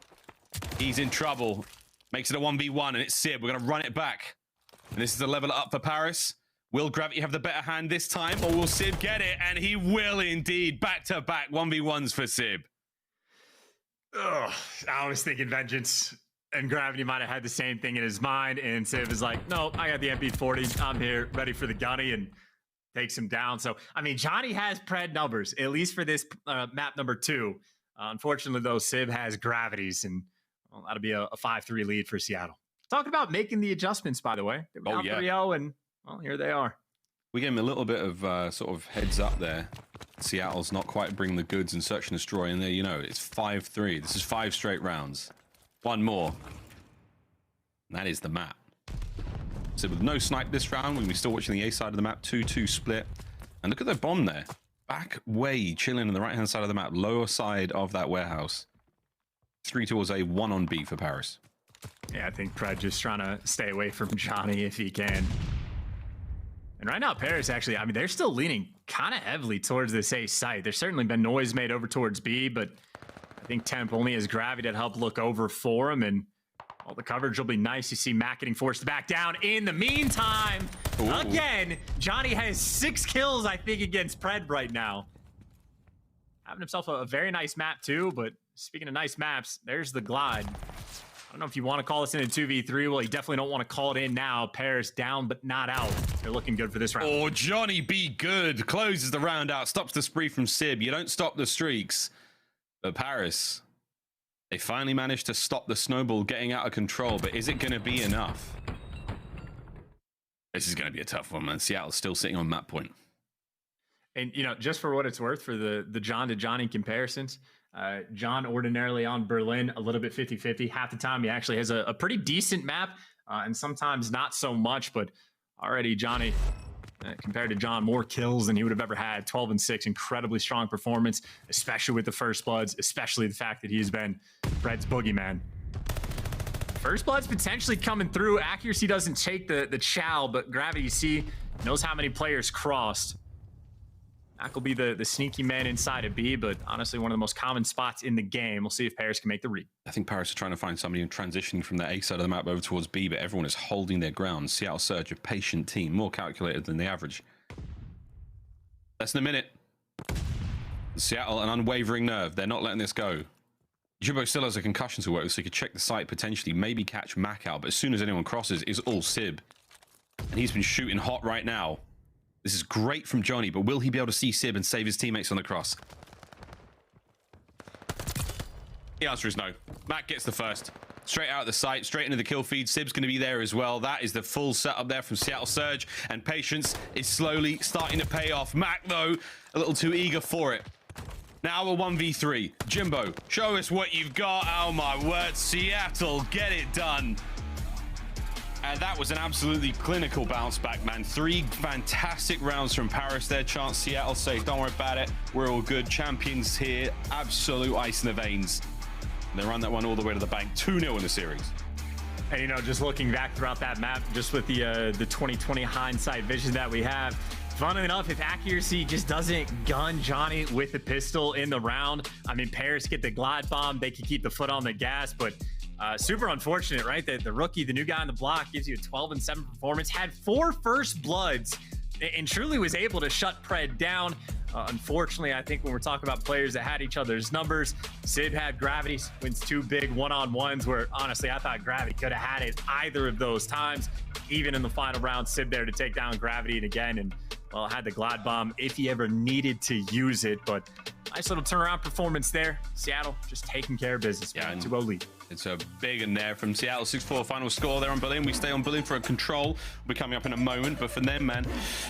Speaker 2: He's in trouble. Makes it a 1v1, and it's Sib. We're going to run it back. And this is a level up for Paris. Will Gravity have the better hand this time, or will Sib get it? And he will indeed. Back-to-back 1v1s for Sib.
Speaker 3: Ugh, I was thinking Vengeance, and Gravity might have had the same thing in his mind, and Sib is like, no, I got the MP40. I'm here, ready for the gunny, and takes him down. So, I mean, Johnny has pred numbers, at least for this map number 2. Unfortunately, though, Sib has Gravities, and well, that'll be a 5-3 lead for Seattle. Talking about making the adjustments, by the way. They were down 3-0, and, well, here they are.
Speaker 2: We gave him a little bit of sort of heads up there. Seattle's not quite bringing the goods and search and destroy. And there, you know, it's 5-3. This is 5 straight rounds. One more. And that is the map. So with no snipe this round, we're going to be still watching the A side of the map. 2-2 split. And look at the bomb there. Back way, chilling on the right-hand side of the map. Lower side of that warehouse. 3 towards A, 1 on B for Paris.
Speaker 3: Yeah, I think Pred just trying to stay away from Johnny if he can. And right now, Paris actually, I mean, they're still leaning kind of heavily towards this A site. There's certainly been noise made over towards B, but I think Temp only has Gravity to help look over for him, and all the coverage will be nice. You see Mack getting forced to back down. In the meantime, again, Johnny has 6 kills, I think, against Pred right now. Having himself a very nice map, too, but speaking of nice maps, there's the glide. I don't know if you want to call this in a 2v3. Well, you definitely don't want to call it in now. Paris down, but not out. They're looking good for this round.
Speaker 2: Oh, Johnny be good. Closes the round out. Stops the spree from Sib. You don't stop the streaks. But Paris, they finally managed to stop the snowball getting out of control. But is it going to be enough? This is going to be a tough one, man. Seattle's still sitting on map point.
Speaker 3: And, you know, just for what it's worth, for the John to Johnny comparisons, John ordinarily on Berlin, a little bit 50-50. Half the time he actually has a pretty decent map, and sometimes not so much, but already Johnny, compared to John, more kills than he would have ever had. 12-6, incredibly strong performance, especially with the First Bloods, especially the fact that he's been Fred's boogeyman. First Blood's potentially coming through. Accuracy doesn't take the chow, but Gravity, see, knows how many players crossed. Mack will be the sneaky man inside of B, but honestly, one of the most common spots in the game. We'll see if Paris can make the read.
Speaker 2: I think Paris are trying to find somebody transitioning from the A side of the map over towards B, but everyone is holding their ground. Seattle Surge, a patient team, more calculated than the average. Less than a minute. Seattle, an unwavering nerve. They're not letting this go. Jimbo still has a concussion to work, so he could check the site, potentially, maybe catch Mack out, but as soon as anyone crosses, it's all Sib. And he's been shooting hot right now. This is great from Johnny, but will he be able to see Sib and save his teammates on the cross? The answer is no. Mack gets the first. Straight out of the site, straight into the kill feed. Sib's going to be there as well. That is the full setup there from Seattle Surge, and patience is slowly starting to pay off. Mack, though, a little too eager for it. Now a 1v3. Jimbo, show us what you've got. Oh, my word. Seattle, get it done. And that was an absolutely clinical bounce back, man. 3 fantastic rounds from Paris. Their chance. Seattle say, don't worry about it. We're all good. Champions here. Absolute ice in the veins. And they run that one all the way to the bank. 2-0 in the series.
Speaker 3: And, you know, just looking back throughout that map, just with the 2020 hindsight vision that we have, funnily enough, if Accuracy just doesn't gun Johnny with the pistol in the round, I mean, Paris get the glide bomb. They can keep the foot on the gas, but super unfortunate, right? That the rookie, the new guy on the block, gives you a 12-7 performance, had 4 First Bloods and truly was able to shut Pred down. Unfortunately, I think when we're talking about players that had each other's numbers, Sid had Gravity, wins 2 big one-on-ones where honestly, I thought Gravity could have had it either of those times. Even in the final round, Sid there to take down Gravity and again, and well, had the Glide Bomb if he ever needed to use it, but nice little turnaround performance there. Seattle just taking care of business.
Speaker 2: Yeah,
Speaker 3: 2-0 lead.
Speaker 2: It's a big in there from Seattle. 6-4 final score there on Berlin. We stay on Berlin for a control. We'll be coming up in a moment, but for them, man,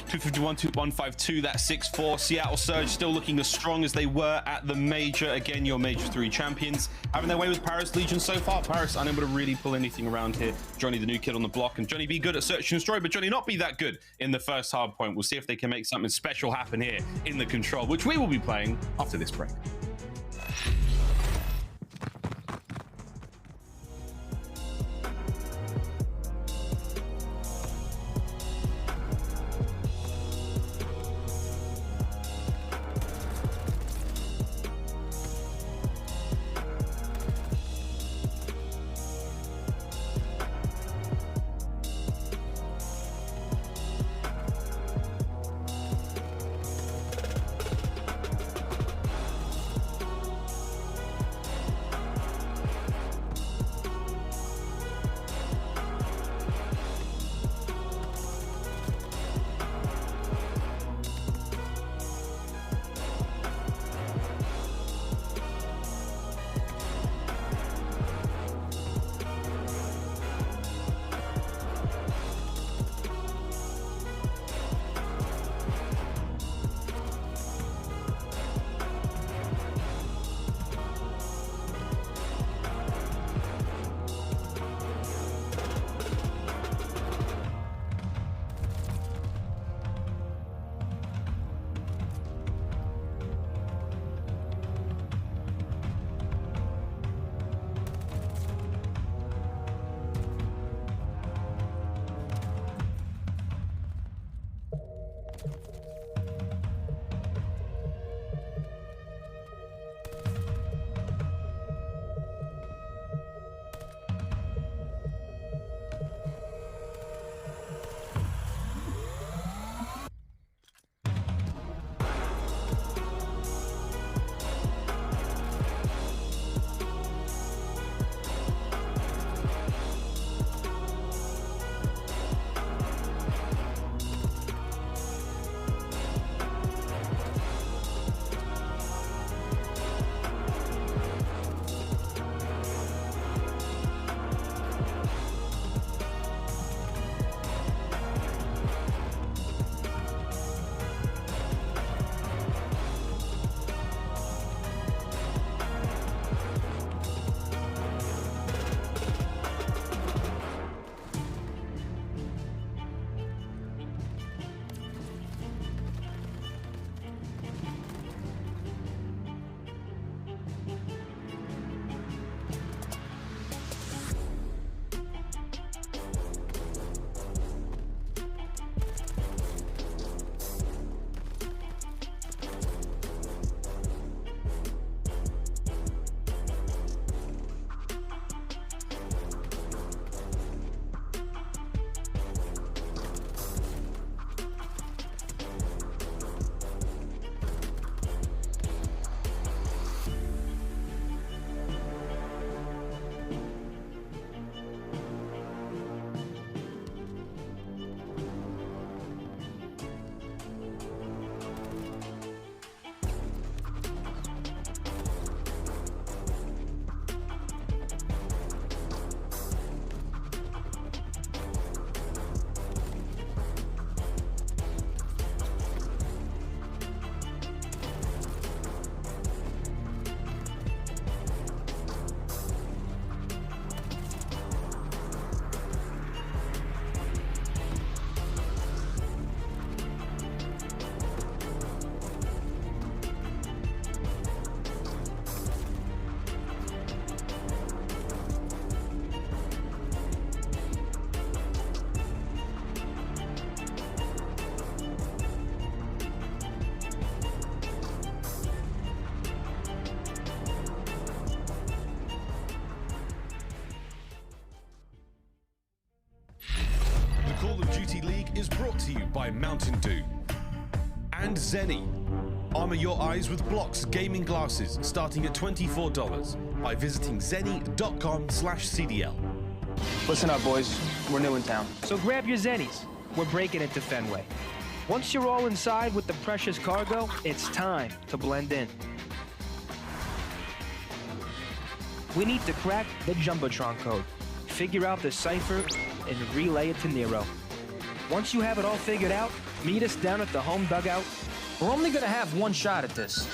Speaker 2: 251-152, that 6-4. Seattle Surge still looking as strong as they were at the Major. Again, your Major 3 champions. Having their way with Paris Legion so far. Paris unable to really pull anything around here. Johnny, the new kid on the block, and Johnny be good at search and destroy, but Johnny not be that good in the first hard point. We'll see if they can make something special happen here in the control, which we will be playing after this break.
Speaker 7: Call of Duty League is brought to you by Mountain Dew and Zenny. Armor your eyes with Blocks gaming glasses starting at $24 by visiting zenny.com/CDL.
Speaker 8: Listen up, boys. We're new in town. So grab your Zennies. We're breaking into Fenway. Once you're all inside with the precious cargo, it's time to blend in. We need to crack the Jumbotron code, figure out the cipher, and relay it to Nero. Once you have it all figured out, meet us down at the home dugout. We're only gonna have one shot at this.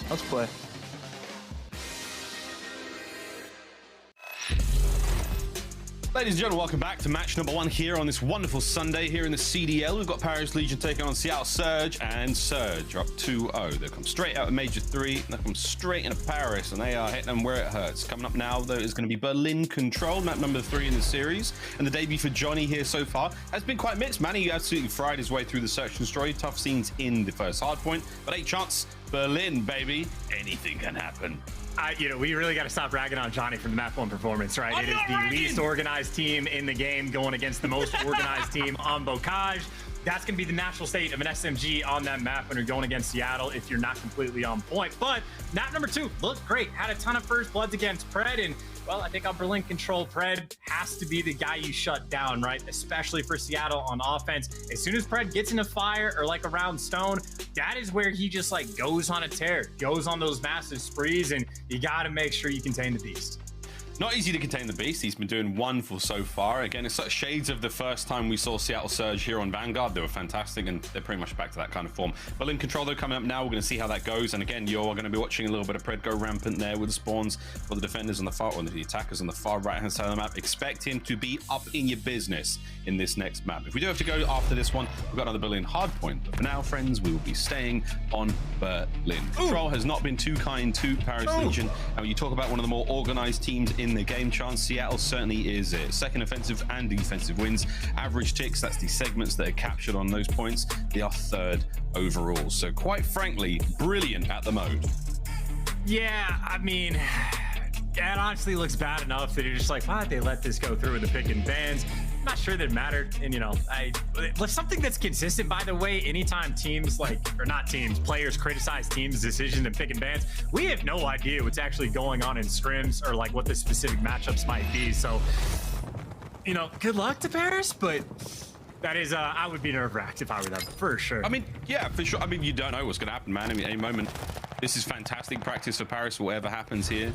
Speaker 8: Let's play.
Speaker 2: Ladies and gentlemen, welcome back to match number 1 here on this wonderful Sunday here in the CDL. We've got Paris Legion taking on Seattle Surge, and Surge are up 2-0. They come straight out of Major 3, and they come straight into Paris, and they are hitting them where it hurts. Coming up now, though, is going to be Berlin Control, map number 3 in the series. And the debut for Johnny here so far has been quite mixed, man. He absolutely fried his way through the search and destroy. Tough scenes in the first hardpoint, but 8 shots. Berlin, baby. Anything can happen.
Speaker 3: We really got to stop ragging on Johnny from the map 1 performance, right? It is the least organized team in the game going against the most organized team on Bocage. That's going to be the natural state of an SMG on that map when you're going against Seattle if you're not completely on point. But map number 2 looked great. Had a ton of first bloods against Pred, and well, I think on Berlin Control, Pred has to be the guy you shut down, right? Especially for Seattle on offense. As soon as Pred gets into fire or like around stone, that is where he just like goes on a tear, goes on those massive sprees, and you got to make sure you contain the beast.
Speaker 2: Not easy to contain the beast. He's been doing wonderful so far. Again, it's such shades of the first time we saw Seattle Surge here on Vanguard. They were fantastic, and they're pretty much back to that kind of form. Berlin Control, though, coming up now. We're going to see how that goes. And again, you're going to be watching a little bit of Pred go rampant there with the spawns for the defenders on the far, or the attackers on the far right-hand side of the map. Expect him to be up in your business in this next map. If we do have to go after this one, we've got another Berlin hardpoint. But for now, friends, we will be staying on Berlin. Control has not been too kind to Paris Legion. And when you talk about one of the more organized teams in the game, chance Seattle certainly is it. Second offensive and defensive wins. Average ticks, that's the segments that are captured on those points. They are 3rd overall. So quite frankly, brilliant at the mode.
Speaker 3: Yeah, I mean, it honestly looks bad enough that you're just like, why'd they let this go through with the pick and bans? I'm not sure that it mattered. And something that's consistent, by the way, anytime teams players criticize teams' decisions and pick and bans, we have no idea what's actually going on in scrims or like what the specific matchups might be. So, good luck to Paris, but that is, I would be nerve-wracked if I were them, for sure.
Speaker 2: I mean, yeah, for sure. I mean, you don't know what's going to happen, man. I mean, any moment. This is fantastic practice for Paris, whatever happens here.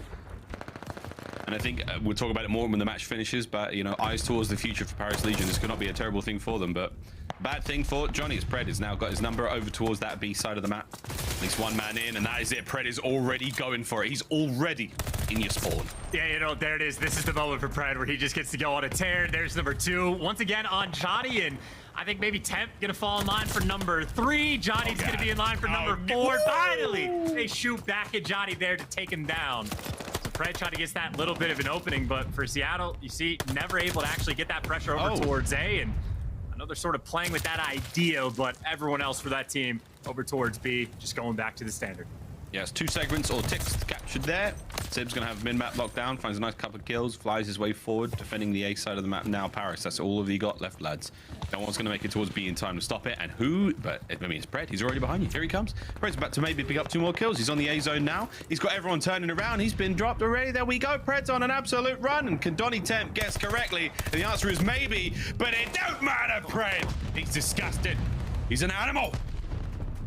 Speaker 2: And I think we'll talk about it more when the match finishes, but, eyes towards the future for Paris Legion. This could not be a terrible thing for them, but bad thing for Johnny is Pred has now got his number over towards that B side of the map. At least one man in, and that is it. Pred is already going for it. He's already in your spawn.
Speaker 3: Yeah, there it is. This is the moment for Pred where he just gets to go on a tear. There's number 2. Once again on Johnny, and I think maybe Temp gonna fall in line for number 3. Johnny's gonna be in line for number 4. Finally, they shoot back at Johnny there to take him down. Pred trying to get that little bit of an opening, but for Seattle, you see, never able to actually get that pressure over towards A, and I know they're sort of playing with that idea, but everyone else for that team over towards B, just going back to the standard.
Speaker 2: Yes, 2 segments or ticks captured there. Sib's going to have min-map locked down, finds a nice couple of kills, flies his way forward, defending the A side of the map now. Paris, that's all of you got left, lads. No one's going to make it towards B in time to stop it. And who? But I mean, it's Pred. He's already behind you. Here he comes. Pred's about to maybe pick up 2 more kills. He's on the A zone now. He's got everyone turning around. He's been dropped already. There we go. Pred's on an absolute run. And can Donny Temp guess correctly? And the answer is maybe, but it don't matter, Pred. He's disgusted. He's an animal.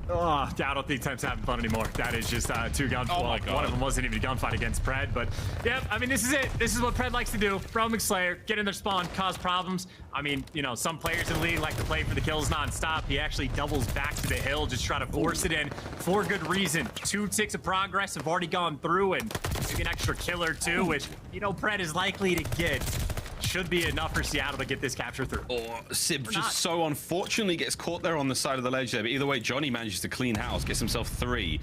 Speaker 3: Oh, I don't think Temp's having fun anymore. That is just 2 guns.
Speaker 2: Oh my God.
Speaker 3: One of them wasn't even a gunfight against Pred, but yeah, I mean, this is it. This is what Pred likes to do. Roaming Slayer, get in their spawn, cause problems. I mean, some players in the league like to play for the kills non-stop. He actually doubles back to the hill, just try to force it in for good reason. 2 ticks of progress have already gone through, and maybe an extra kill or 2, which, Pred is likely to get. Should be enough for Seattle to get this capture through.
Speaker 2: Or Sib just so unfortunately gets caught there on the side of the ledge there. But either way, Johnny manages to clean house, gets himself 3,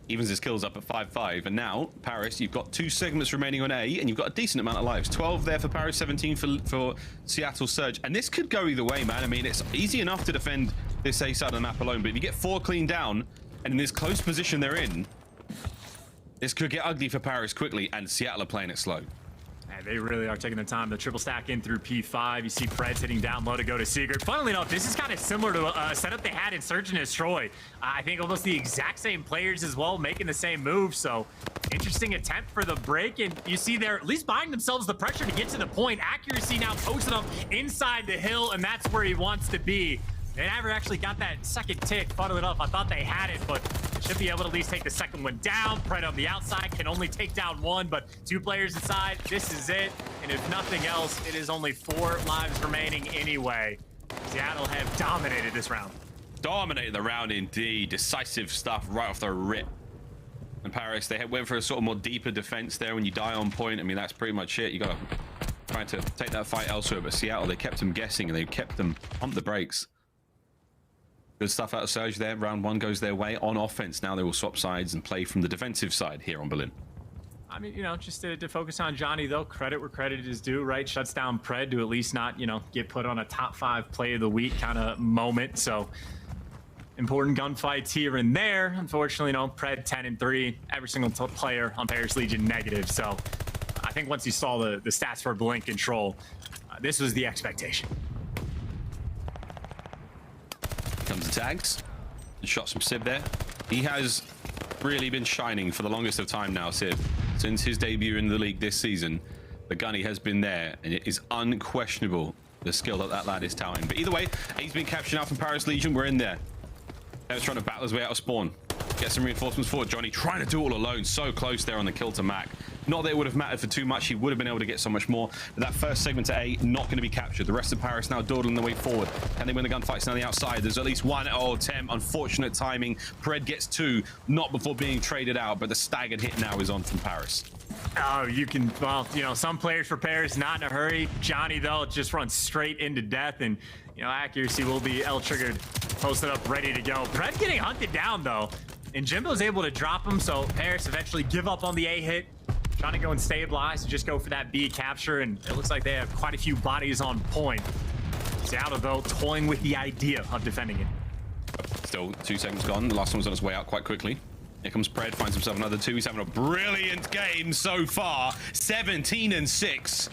Speaker 2: evens his kills up at 5-5. And now, Paris, you've got 2 segments remaining on A, and you've got a decent amount of lives. 12 there for Paris, 17 for Seattle Surge. And this could go either way, man. I mean, it's easy enough to defend this A side of the map alone, but if you get 4 clean down, and in this close position they're in, this could get ugly for Paris quickly, and Seattle are playing it slow.
Speaker 3: And they really are taking their time. The triple stack in through P5. You see Preds hitting down low to go to Sigurd. Funnily enough, this is kind of similar to a setup they had in Search and Destroy. I think almost the exact same players as well, making the same move. So interesting attempt for the break. And you see they're at least buying themselves the pressure to get to the point. Accuracy now posted up inside the hill, and that's where he wants to be. They never actually got that second tick. Funnily enough, I thought they had it, but should be able to at least take the second one down. Pred on the outside can only take down one, but 2 players inside. This is it. And if nothing else, it is only 4 lives remaining anyway. Seattle have dominated this round.
Speaker 2: Dominated the round indeed. Decisive stuff right off the rip. And Paris, they went for a sort of more deeper defense there. When you die on point, I mean, that's pretty much it. You got to try to take that fight elsewhere. But Seattle, they kept them guessing, and they kept them pump the brakes. Good stuff out of Surge there. Round 1 goes their way on offense. Now they will swap sides and play from the defensive side here on Berlin.
Speaker 3: I mean, you know, just to focus on Johnny, though, credit where credit is due, right? Shuts down Pred to at least not, you know, get put on a top 5 play of the week kind of moment. So important gunfights here and there. Unfortunately, you know, Pred 10-3, every single player on Paris Legion negative. So I think once you saw the stats for Blink Control, this was the expectation.
Speaker 2: Comes the tags. Shots from Sib there. He has really been shining for the longest of time now, Sib. Since his debut in the league this season, the gunny has been there, and it is unquestionable the skill that lad is touting. But either way, he's been captured out from Paris Legion. We're in there. He's trying to battle his way out of spawn. Get some reinforcements forward. Johnny trying to do it all alone. So close there on the kill to Mack. Not that it would have mattered for too much. He would have been able to get so much more. But that first segment to A, not going to be captured. The rest of Paris now dawdling their way forward. Can they win the gunfights on the outside? There's at least one. Oh, Tem. Unfortunate timing. Pred gets 2. Not before being traded out. But the staggered hit now is on from Paris.
Speaker 3: Oh, you can, well, you know, some players for Paris not in a hurry. Johnny, though, just runs straight into death. And, you know, accuracy will be L-triggered, posted up, ready to go. Pred getting hunted down, though. And Jimbo's able to drop him, so Paris eventually give up on the A hit. Trying to go and stabilize and just go for that B capture, and it looks like they have quite a few bodies on point. Seattle, though, toying with the idea of defending it.
Speaker 2: Still 2 seconds gone. The last one's on his way out quite quickly. Here comes Pred, finds himself another 2. He's having a brilliant game so far. 17-6.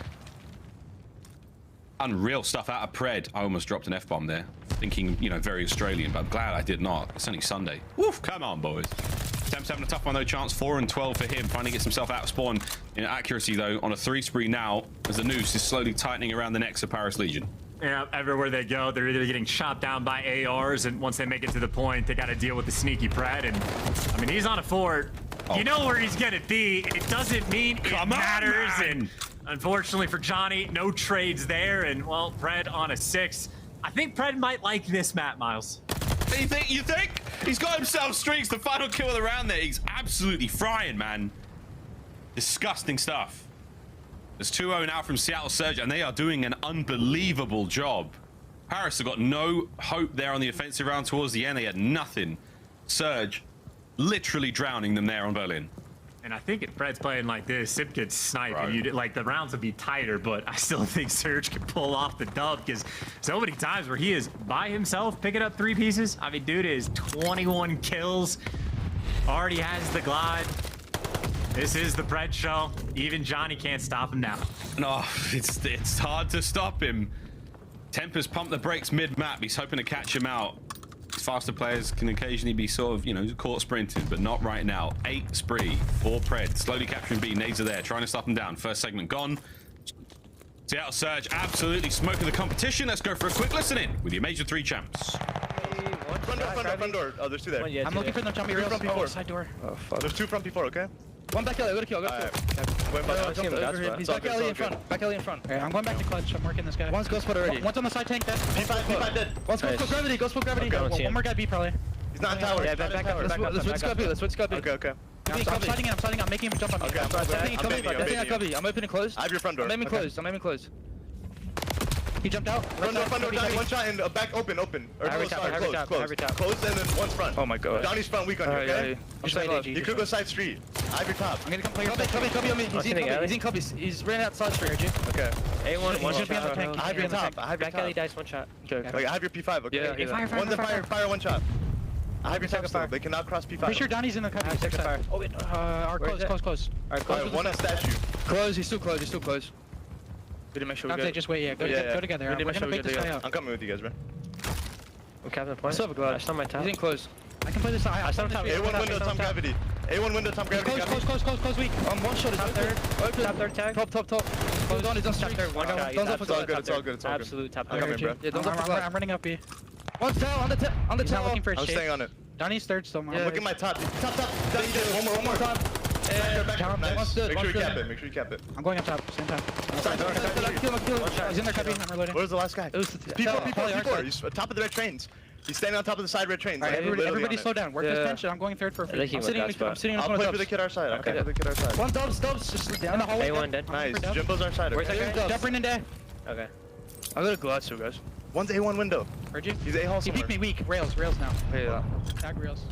Speaker 2: Unreal stuff out of Pred. I almost dropped an F-bomb there. Thinking, you know, very Australian, but I'm glad I did not. It's only Sunday. Woof, come on, boys. Temp's having a tough one, though. Chance 4-12 for him. Finally gets himself out of spawn. In accuracy, though, on a 3 spree now, as the noose is slowly tightening around the necks of Paris Legion.
Speaker 3: Yeah, everywhere they go, they're either getting shot down by ARs, and once they make it to the point, they got to deal with the sneaky Pred. And I mean, he's on a fort. Oh. You know where he's gonna be. It doesn't mean it matters. And unfortunately for Johnny, no trades there. And well, Pred on a 6. I think Pred might like this map, Miles.
Speaker 2: You think? He's got himself streaks. The final kill of the round there. He's absolutely frying, man. Disgusting stuff. There's 2-0 now from Seattle Surge, and they are doing an unbelievable job. Paris have got no hope there on the offensive round towards the end. They had nothing. Surge literally drowning them there on Berlin.
Speaker 3: And I think if Pred's playing like this, Simp could snipe, right. And like the rounds would be tighter, but I still think Surge can pull off the dub, because so many times where he is by himself picking up 3 pieces. I mean, dude is 21 kills, already has the glide. This is the Pred show. Even Johnny can't stop him now.
Speaker 2: No, it's hard to stop him. Temper's pumped the brakes mid-map. He's hoping to catch him out. Faster players can occasionally be sort of, you know, caught sprinting, but not right now. 8 spree for Pred. Slowly capturing B. Nades are there, trying to stop him down. First segment gone. Seattle Surge absolutely smoking the competition. Let's go for a quick listen in with your Major 3 champs.
Speaker 6: Front door. Oh, there's 2 there.
Speaker 5: I'm looking for them jumping real
Speaker 6: front P4.
Speaker 5: Side door.
Speaker 6: Oh, fuck. There's 2 front P4, okay?
Speaker 5: One back alley, go to kill, go to kill. He's back alley in front, back alley in front. Okay, I'm going back to clutch, I'm working this guy. One's ghost spot already. One's on the side tank dead.
Speaker 6: P5 dead.
Speaker 5: One's ghost gravity, ghost gravity.
Speaker 6: Okay,
Speaker 5: one more guy B probably.
Speaker 6: He's not in tower.
Speaker 5: Yeah, back up. Let's switch Scubby, let's switch Scubby.
Speaker 6: Okay.
Speaker 5: I'm sliding in, I'm making him jump on me.
Speaker 6: Okay, I'm
Speaker 5: Cubby. I'm opening closed.
Speaker 6: I have your front door.
Speaker 5: I'm aiming closed. He jumped out.
Speaker 6: Front door, down, 1 shot, and back open. Or close. Close, and then one's front.
Speaker 5: Oh my god.
Speaker 6: Donnie's front weak on you, okay? You could go side street. I have your top.
Speaker 5: I'm gonna come play your Cubby on me. He's in Cubby. He's ran out side street.
Speaker 6: Okay.
Speaker 5: A1, one shot.
Speaker 6: I have your top.
Speaker 5: Back alley dice, 1 shot.
Speaker 6: Okay, I have your P5, okay?
Speaker 5: Yeah.
Speaker 6: One's a fire, 1 shot. I have your top still. They cannot cross P5.
Speaker 5: Pretty sure Donnie's in the cubby. Take fire. Oh, wait. Close.
Speaker 6: Alright, one is Dashy.
Speaker 5: Close. He's too close.
Speaker 4: We didn't make sure we
Speaker 5: Okay, just wait. Go together. We're gonna bait this guy out.
Speaker 6: I'm coming with you guys, bro.
Speaker 9: I'm capping point.
Speaker 5: I still have a glove.
Speaker 9: I still my top.
Speaker 5: He's in close. I can play this. I still top.
Speaker 6: A1 window, Tom Gravity. A1 window, Tom Gravity.
Speaker 5: Close, weak.
Speaker 9: One shot is top third. Top third tag.
Speaker 5: Top. Close on, he's on top third.
Speaker 6: It's all good.
Speaker 9: Absolute top
Speaker 6: I'm
Speaker 9: third.
Speaker 6: coming, bro.
Speaker 5: Yeah, don't I'm running up B. One's down on the tail. Looking for a
Speaker 6: I'm
Speaker 5: shape.
Speaker 6: staying on it.
Speaker 5: Donnie's third still.
Speaker 6: I'm looking at my top. Top. One more. Back. Nice. Make sure you cap it.
Speaker 5: I'm going up top. Same time. He's in there, cubby. I'm reloading.
Speaker 6: Where's the last guy? P4. He's top of the red trains. He's standing on top of the side red trains.
Speaker 5: Alright, everybody slow down. Work this bench. I'm going third for free. I'm sitting in the
Speaker 6: I'll play for the kid our side.
Speaker 9: Okay.
Speaker 5: One dubs. Just down the hallway.
Speaker 9: A1 dead.
Speaker 6: Nice. Jimbo's our side.
Speaker 9: Where's that guy?
Speaker 5: Jump in there.
Speaker 9: Okay.
Speaker 4: I got a glass too, guys.
Speaker 6: One's A1 window.
Speaker 5: Heard you?
Speaker 6: He's A-hall
Speaker 5: He
Speaker 6: somewhere.
Speaker 5: peeked me weak. Rails now.
Speaker 4: Yeah.
Speaker 5: Tag rails.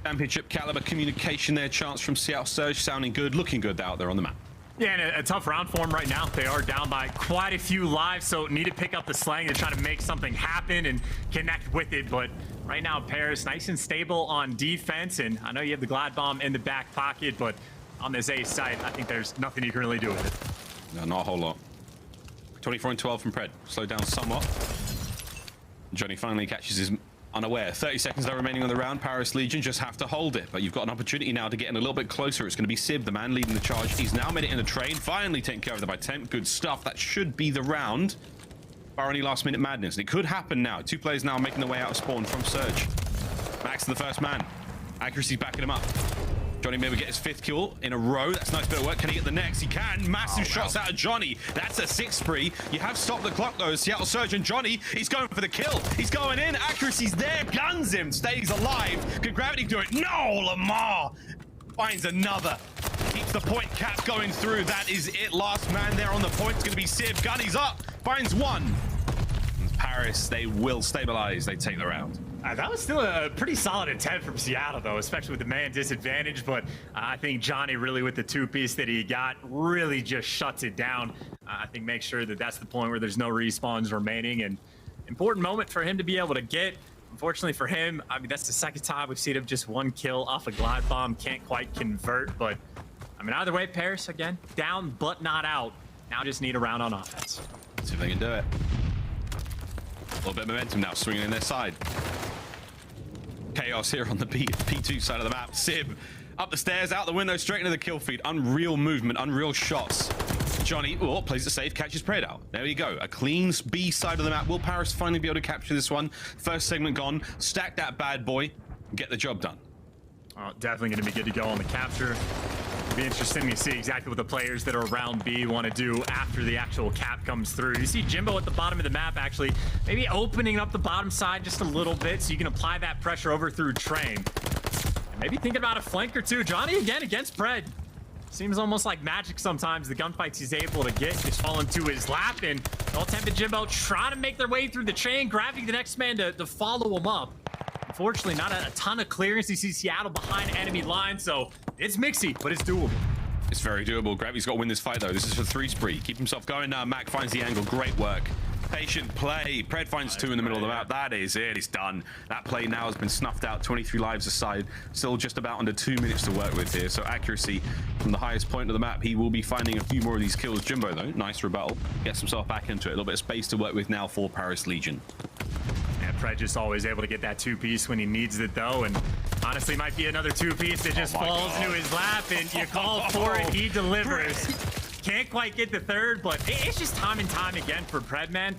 Speaker 2: Championship caliber communication there. Chance from Seattle Surge sounding good, looking good out there on the map.
Speaker 3: Yeah, and a tough round for them right now. They are down by quite a few lives, so need to pick up the slang to try to make something happen and connect with it. But right now, Paris nice and stable on defense, and I know you have the Glide Bomb in the back pocket, but on this A site, I think there's nothing you can really do with it.
Speaker 2: No, not a whole lot. 24 and 12 from Pred. Slowed down somewhat. Johnny finally catches his unaware. 30 seconds though remaining on the round. Paris Legion just have to hold it, but you've got an opportunity now to get in a little bit closer. It's going to be Sib, the man leading the charge. He's now made it in the train, finally taken care of by Temp. Good stuff. That should be the round. Bar any last minute madness, and it could happen now. Two players now making their way out of spawn from Surge. Max the first man. Accuracy's backing him up. Johnny may get his 5th kill in a row. That's a nice bit of work. Can he get the next? He can. Massive shots out of Johnny. That's a 6 spree. You have stopped the clock though. Seattle Surge and Johnny. He's going for the kill. He's going in. Accuracy's there. Guns him. Stays alive. Could Gravity do it? No. Lamar finds another. Keeps the point cap going through. That is it. Last man there on the point is going to be Sib. Gunny's up. Finds one. Paris, they will stabilize. They take the round.
Speaker 3: That was still a pretty solid attempt from Seattle, though, especially with the man disadvantage. But I think Johnny really, with the 2-piece that he got, really just shuts it down. I think make sure that that's the point where there's no respawns remaining. And important moment for him to be able to get. Unfortunately for him, I mean, that's the second time we've seen him just 1 kill off a Glide Bomb. Can't quite convert. But, I mean, either way, Paris, again, down but not out. Now just need a round on offense.
Speaker 2: See if they can do it. A little bit of momentum now swinging in their side. Chaos here on the P2 side of the map. Sib up the stairs, out the window, straight into the kill feed. Unreal movement, unreal shots. Johnny plays it safe, catches Pred out. There we go. A clean B side of the map. Will Paris finally be able to capture this one? First segment gone. Stack that bad boy and get the job done.
Speaker 3: Definitely going to be good to go on the capture. It'll be interesting to see exactly what the players that are around B want to do after the actual cap comes through. You see Jimbo at the bottom of the map actually maybe opening up the bottom side just a little bit so you can apply that pressure over through train. And maybe thinking about a flank or two. Johnny again against Pred. Seems almost like magic sometimes. The gunfights he's able to get just fall into his lap, and all tempted Jimbo trying to make their way through the train, grabbing the next man to follow him up. Unfortunately, not a ton of clearance. You see Seattle behind enemy line, so it's mixy, but it's doable.
Speaker 2: It's very doable. Gravity's got to win this fight, though. This is for 3 spree. Keep himself going now. Mack finds the angle. Great work. Patient play. Pred finds 2 in the middle of the map. That is it. It's done. That play now has been snuffed out. 23 lives aside. Still just about under 2 minutes to work with here. So accuracy from the highest point of the map. He will be finding a few more of these kills. Jimbo, though, nice rebuttal. Gets himself back into it. A little bit of space to work with now for Paris Legion.
Speaker 3: Yeah, Pred just always able to get that 2-piece when he needs it, though. And honestly, might be another 2-piece that just falls into his lap, and you call for it. He delivers. Can't quite get the third, but it's just time and time again for Pred, man.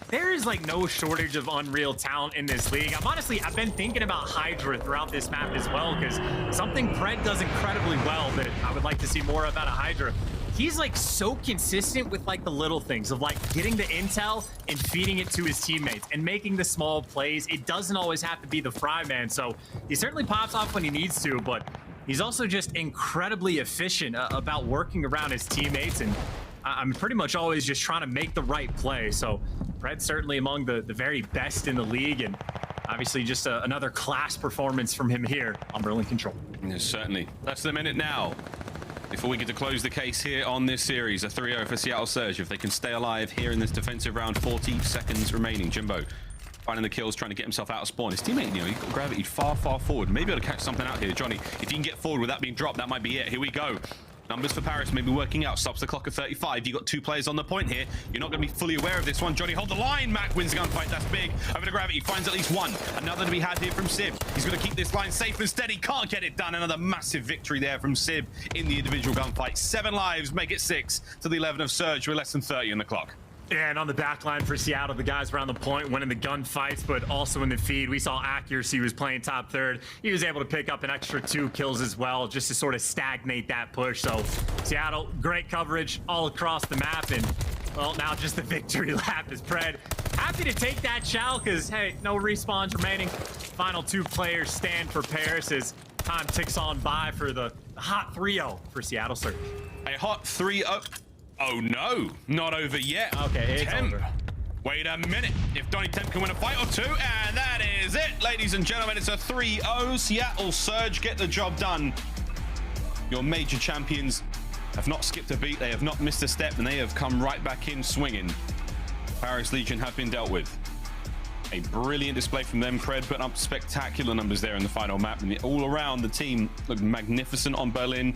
Speaker 3: There is like no shortage of unreal talent in this league. I've been thinking about Hydra throughout this map as well, because something Pred does incredibly well that I would like to see more of out of Hydra. He's like so consistent with like the little things of like getting the intel and feeding it to his teammates and making the small plays. It doesn't always have to be the fry man, so he certainly pops off when he needs to, but he's also just incredibly efficient about working around his teammates, and I'm pretty much always just trying to make the right play. So Pred's certainly among the very best in the league, and obviously just another class performance from him here on Berlin Control.
Speaker 2: Yes, certainly. That's the minute now. Before we get to close the case here on this series, a 3-0 for Seattle Surge. If they can stay alive here in this defensive round, 40 seconds remaining. Jimbo finding the kills, trying to get himself out of spawn. His teammate, you know, he's got gravity far, far forward. Maybe able to catch something out here. Johnny, if you can get forward without being dropped, that might be it. Here we go. Numbers for Paris maybe working out. Stops the clock at 35. You got 2 players on the point here. You're not going to be fully aware of this one. Johnny, hold the line. Mack wins the gunfight. That's big. Over to gravity. Finds at least one. Another to be had here from Simp. He's going to keep this line safe and steady. Can't get it done. Another massive victory there from Simp in the individual gunfight. 7 lives. Make it 6 to the 11 of Surge with less than 30 on the clock.
Speaker 3: And on the back line for Seattle, the guys around the point winning the gunfights, but also in the feed. We saw Accuracy was playing top third. He was able to pick up an extra 2 kills as well, just to sort of stagnate that push. So Seattle, great coverage all across the map. And, well, now just the victory lap is Pred. Happy to take that shell, because, hey, no respawns remaining. Final 2 players stand for Paris as time ticks on by for the hot 3-0 for Seattle Surge.
Speaker 2: A hot 3-0. Oh no, not over yet.
Speaker 3: Okay, it's
Speaker 2: Temp.
Speaker 3: over.
Speaker 2: Wait a minute. If Donnie Temp can win a fight or 2, and that is it, ladies and gentlemen. It's a 3-0. Seattle Surge get the job done. Your major champions have not skipped a beat. They have not missed a step, and they have come right back in swinging. Paris Legion have been dealt with. A brilliant display from them. Pred put up spectacular numbers there in the final map, and all around the team looked magnificent on Berlin.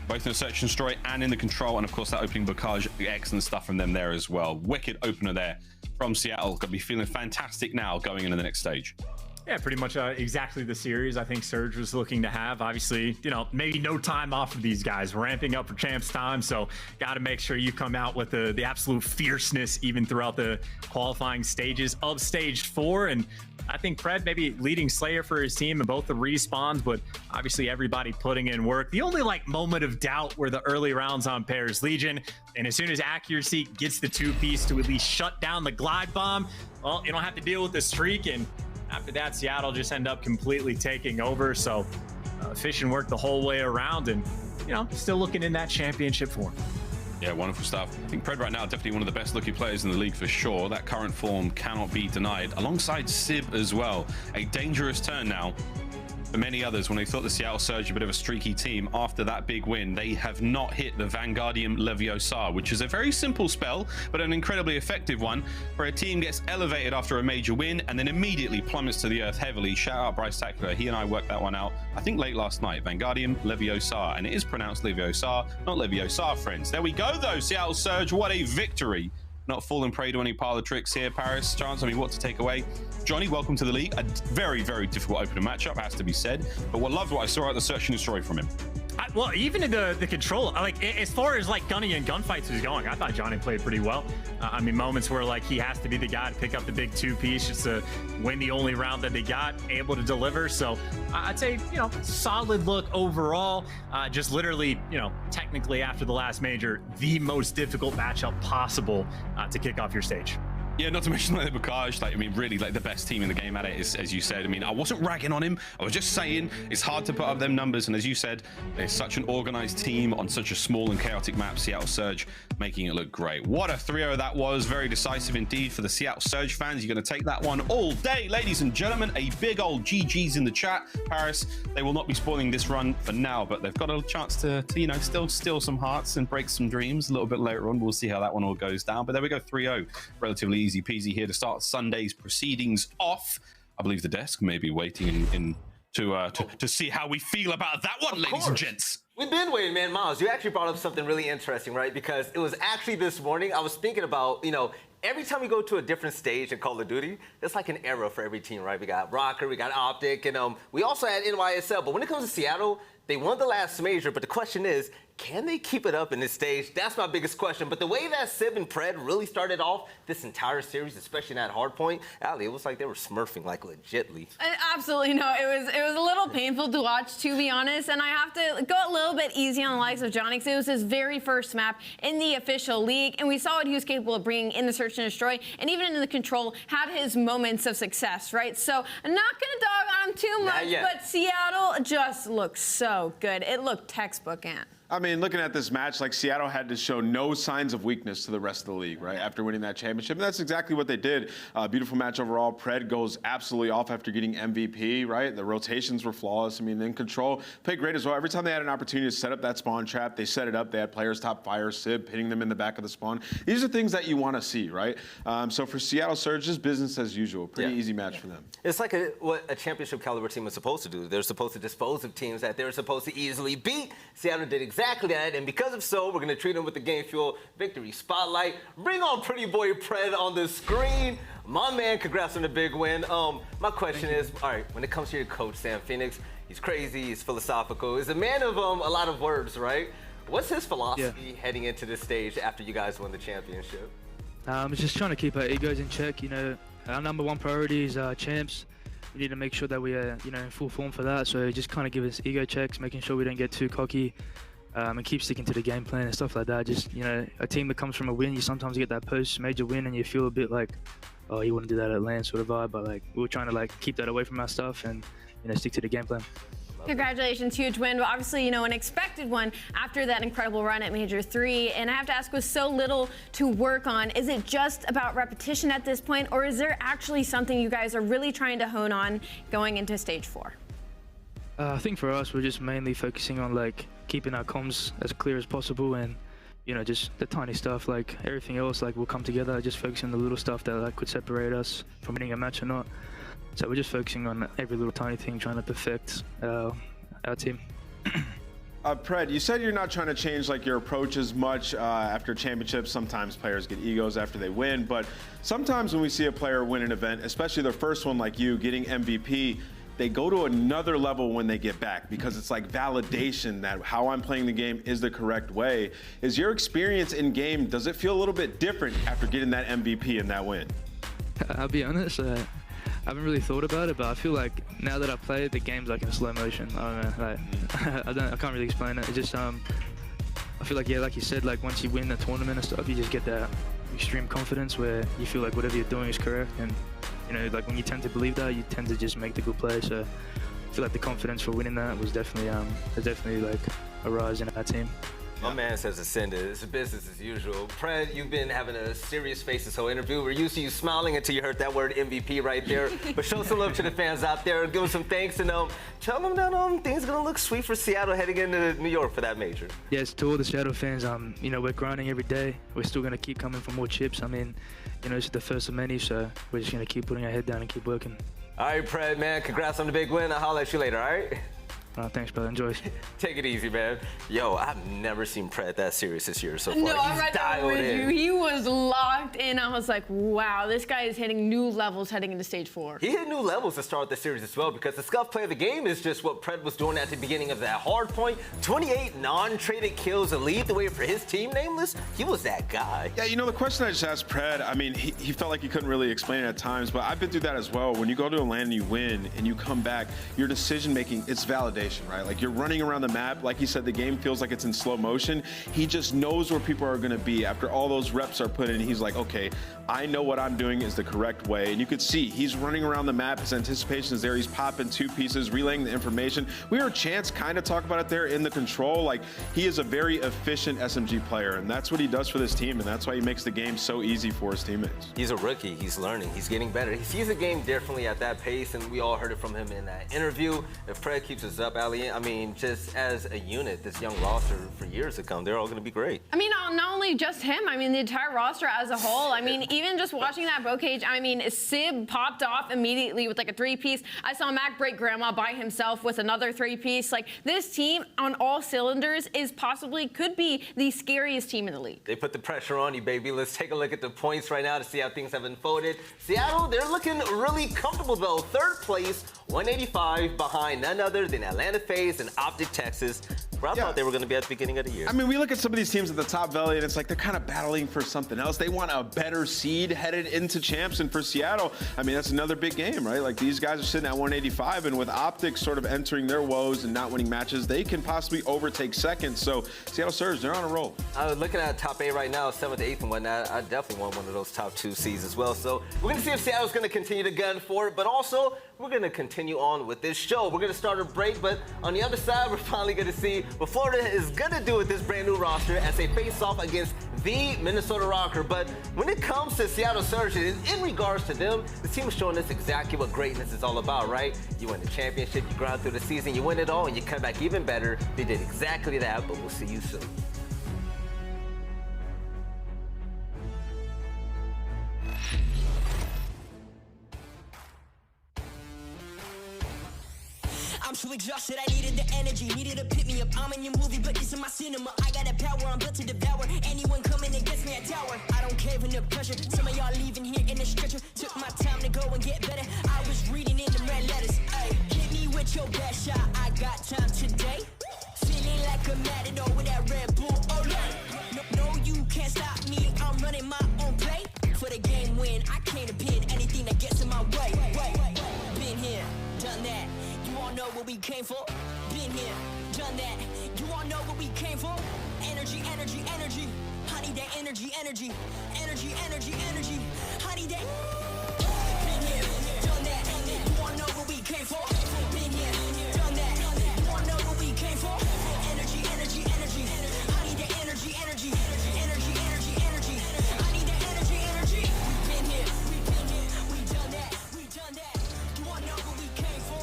Speaker 2: Both in the search and destroy and in the control, and of course that opening blockage, excellent stuff from them there as well. Wicked opener there from Seattle. Gonna be feeling fantastic now going into the next stage.
Speaker 3: Yeah, pretty much exactly the series I think Surge was looking to have. Obviously, you know, maybe no time off of these guys, ramping up for champs time, so got to make sure you come out with the absolute fierceness even throughout the qualifying stages of stage 4. And I think Pred maybe leading Slayer for his team in both the respawns, but obviously everybody putting in work. The only like moment of doubt were the early rounds on Paris Legion, and as soon as Accuracy gets the 2-piece to at least shut down the glide bomb, well, you don't have to deal with the streak. And after that, Seattle just end up completely taking over. So efficient work the whole way around, and you know, still looking in that championship form.
Speaker 2: Yeah, wonderful stuff. I think Pred right now definitely one of the best looking players in the league for sure. That current form cannot be denied, alongside Sib as well. A dangerous turn now for many others when they thought the Seattle Surge a bit of a streaky team. After that big win, they have not hit the Vanguardium Leviosa, which is a very simple spell, but an incredibly effective one, where a team gets elevated after a major win and then immediately plummets to the earth heavily. Shout out Bryce Tackler. He and I worked that one out, I think late last night. Vanguardium Leviosa, and it is pronounced Leviosa, not Leviosa, friends. There we go though, Seattle Surge, what a victory. Not falling prey to any parlor tricks here, Paris. Chance, I mean, what to take away? Johnny, welcome to the league. A very, very difficult opening matchup, has to be said. But loved what I saw at the search and destroy from him.
Speaker 3: Well, even in the control, like as far as like gunning and gunfights was going, I thought Johnny played pretty well. I mean, moments where like he has to be the guy to pick up the big 2-piece just to win the only round that they got, able to deliver. So I'd say, you know, solid look overall. Just literally, you know, technically after the last major, the most difficult matchup possible to kick off your stage.
Speaker 2: Yeah, not to mention like the Bocage, like, I mean, really like the best team in the game at it, is, as you said. I mean, I wasn't ragging on him. I was just saying it's hard to put up them numbers. And as you said, they're such an organized team on such a small and chaotic map. Seattle Surge making it look great. What a 3-0 that was. Very decisive indeed for the Seattle Surge fans. You're going to take that one all day, ladies and gentlemen. A big old GG's in the chat. Paris, they will not be spoiling this run for now, but they've got a chance to you know, still steal some hearts and break some dreams a little bit later on. We'll see how that one all goes down. But there we go, 3-0. Relatively easy peasy here to start Sunday's proceedings off. I believe the desk may be waiting to see how we feel about that one, ladies and gents.
Speaker 1: We've been waiting, man. Miles, you actually brought up something really interesting, right? Because it was actually this morning, I was thinking about, you know, every time we go to a different stage in Call of Duty, it's like an era for every team, right? We got Røkkr, we got OpTic, and we also had NYSL. But when it comes to Seattle, they won the last major, but the question is, can they keep it up in this stage? That's my biggest question. But the way that Sib and Pred really started off this entire series, especially in that hard point, Ali, it was like they were smurfing like legitly.
Speaker 10: Absolutely no. It was a little painful to watch, to be honest. And I have to go a little bit easy on the likes of Johnny, because it was his very first map in the official league, and we saw what he was capable of bringing in the search and destroy, and even in the control, had his moments of success, right? So I'm not gonna dog on him too much, but Seattle just looks so good. It looked textbook, Ant.
Speaker 11: I mean, looking at this match, like Seattle had to show no signs of weakness to the rest of the league, right? After winning that championship, and that's exactly what they did. Beautiful match overall. Pred goes absolutely off after getting MVP, right? The rotations were flawless. I mean, in control, played great as well. Every time they had an opportunity to set up that spawn trap, they set it up. They had players top fire, Sib, hitting them in the back of the spawn. These are things that you want to see, right? So for Seattle Surge, just business as usual. Pretty easy match for them.
Speaker 1: It's like what a championship caliber team is supposed to do. They're supposed to dispose of teams that they're supposed to easily beat. Seattle did exactly that, and because of so, we're going to treat them with the Game Fuel Victory Spotlight. Bring on Pretty Boy Pred on the screen. My man, congrats on the big win. My question is, all right, when it comes to your coach, Sam Phoenix, he's crazy, he's philosophical. He's a man of a lot of words, right? What's his philosophy heading into this stage after you guys won the championship?
Speaker 8: Just trying to keep our egos in check. You know, our number one priority is champs. We need to make sure that we are, you know, in full form for that. So just kind of give us ego checks, making sure we don't get too cocky, and keep sticking to the game plan and stuff like that. Just, you know, a team that comes from a win, you sometimes get that post-major win and you feel a bit like, oh, you wouldn't do that at LAN sort of vibe. But like, we were trying to like keep that away from our stuff and, you know, stick to the game plan.
Speaker 10: Congratulations, huge win, but obviously, you know, an expected one after that incredible run at Major 3. And I have to ask, with so little to work on, is it just about repetition at this point, or is there actually something you guys are really trying to hone on going into stage 4?
Speaker 8: I think for us, we're just mainly focusing on like keeping our comms as clear as possible, and, you know, just the tiny stuff. Like everything else, like will come together. Just focusing on the little stuff that like could separate us from winning a match or not. So we're just focusing on every little tiny thing, trying to perfect our team.
Speaker 11: Pred, you said you're not trying to change like your approach as much after championships. Sometimes players get egos after they win, but sometimes when we see a player win an event, especially their first one like you, getting MVP, they go to another level when they get back because it's like validation that how I'm playing the game is the correct way. Is your experience in game, does it feel a little bit different after getting that MVP and that win?
Speaker 8: I'll be honest, I haven't really thought about it, but I feel like now that I play, the game's like in slow motion. I don't know, like I can't really explain it. It just I feel like, yeah, like you said, like once you win the tournament and stuff, you just get that extreme confidence where you feel like whatever you're doing is correct, and, you know, like when you tend to believe that, you tend to just make the good play. So I feel like the confidence for winning that was definitely like a rise in our team.
Speaker 1: My man says ascended. It's business as usual. Pred, you've been having a serious face this whole interview. We're used to you smiling until you heard that word MVP right there. But show some love to the fans out there. Give them some thanks and tell them that things are going to look sweet for Seattle heading into New York for that major.
Speaker 8: Yes, to all the Seattle fans, you know, we're grinding every day. We're still going to keep coming for more chips. I mean, you know, it's the first of many, so we're just going to keep putting our head down and keep working.
Speaker 1: All right, Pred, man. Congrats on the big win. I'll holler at you later, all right?
Speaker 8: Thanks, brother. Enjoy.
Speaker 1: Take it easy, man. Yo, I've never seen Pred that serious this year so far.
Speaker 10: No, I'm
Speaker 1: He's
Speaker 10: right there with you. He was locked in. I was like, wow, this guy is hitting new levels heading into stage 4.
Speaker 1: He hit new levels to start the series as well, because the Scump play of the game is just what Pred was doing at the beginning of that hard point. 28 non-traded kills to lead the way for his team, Nameless. He was that guy.
Speaker 11: Yeah, you know, the question I just asked Pred, I mean, he felt like he couldn't really explain it at times, but I've been through that as well. When you go to a LAN and you win and you come back, your decision-making, it's validation, right? Like, you're running around the map. Like he said, the game feels like it's in slow motion. He just knows where people are going to be. After all those reps are put in, he's like, okay, I know what I'm doing is the correct way. And you could see he's running around the map. His anticipation is there. He's popping 2 pieces, relaying the information. We heard Chance kind of talk about it there in the control. Like, he is a very efficient SMG player, and that's what he does for this team, and that's why he makes the game so easy for his teammates.
Speaker 1: He's a rookie. He's learning. He's getting better. He sees the game differently at that pace, and we all heard it from him in that interview. If Pred keeps us up, Ali, I mean, just as a unit, this young roster for years to come, they're all going to be great.
Speaker 10: I mean, not only just him, I mean, the entire roster as a whole. I mean, even just watching that Bo cage, I mean, Sib popped off immediately with like a 3-piece. I saw Mack break Grandma by himself with another 3-piece. Like, this team on all cylinders could be the scariest team in the league.
Speaker 1: They put the pressure on you, baby. Let's take a look at the points right now to see how things have unfolded. Seattle, they're looking really comfortable though. 3rd place, 185 behind none other than Atlanta FaZe and OpTic Texas, where I thought they were going to be at the beginning of the year.
Speaker 11: I mean, we look at some of these teams at the top valley, and it's like they're kind of battling for something else. They want a better seed headed into champs, and for Seattle, I mean, that's another big game, right? Like, these guys are sitting at 185, and with OpTic sort of entering their woes and not winning matches, they can possibly overtake second. So Seattle Surge, they're on a roll.
Speaker 1: Looking at top 8 right now, 7th, 8th, and whatnot, I definitely want one of those top 2 seeds as well. So we're going to see if Seattle's going to continue to gun for it, but also we're we're going to continue on with this show. We're going to start a break, but on the other side, we're finally going to see what Florida is going to do with this brand new roster as they face off against the Minnesota Røkkr. But when it comes to Seattle Surge, in regards to them, the team is showing us exactly what greatness is all about, right? You win the championship, you grind through the season, you win it all, and you come back even better. They did exactly that, but we'll see you soon.
Speaker 12: I'm so exhausted, I needed the energy, needed to pick me up. I'm in your movie, but this is my cinema. I got the power, I'm built to devour. Anyone coming against me, a tower. I don't care for the pressure. Some of y'all leaving here in the stretcher. Took my time to go and get better. I was reading in the red letters. Ay, hit me with your best shot. I got time today. Feeling like a matador with that Red Bull. Oh yeah. No, you can't stop me. I'm running my own play. For the game win, I can't pin anything that gets in my way. Been here, done that. You all know what we came for. Been here, done that. You all know what we came for. Energy, energy, energy. I need that energy, energy. Energy, energy, energy. I need that. Been here, done that. You all know what we came for. Been here, done that. You all know what we came for. Energy, energy, energy. I need that energy, energy. Energy, energy, energy. I need that energy, energy. Been here, we done that. We done that. You all know what we came for.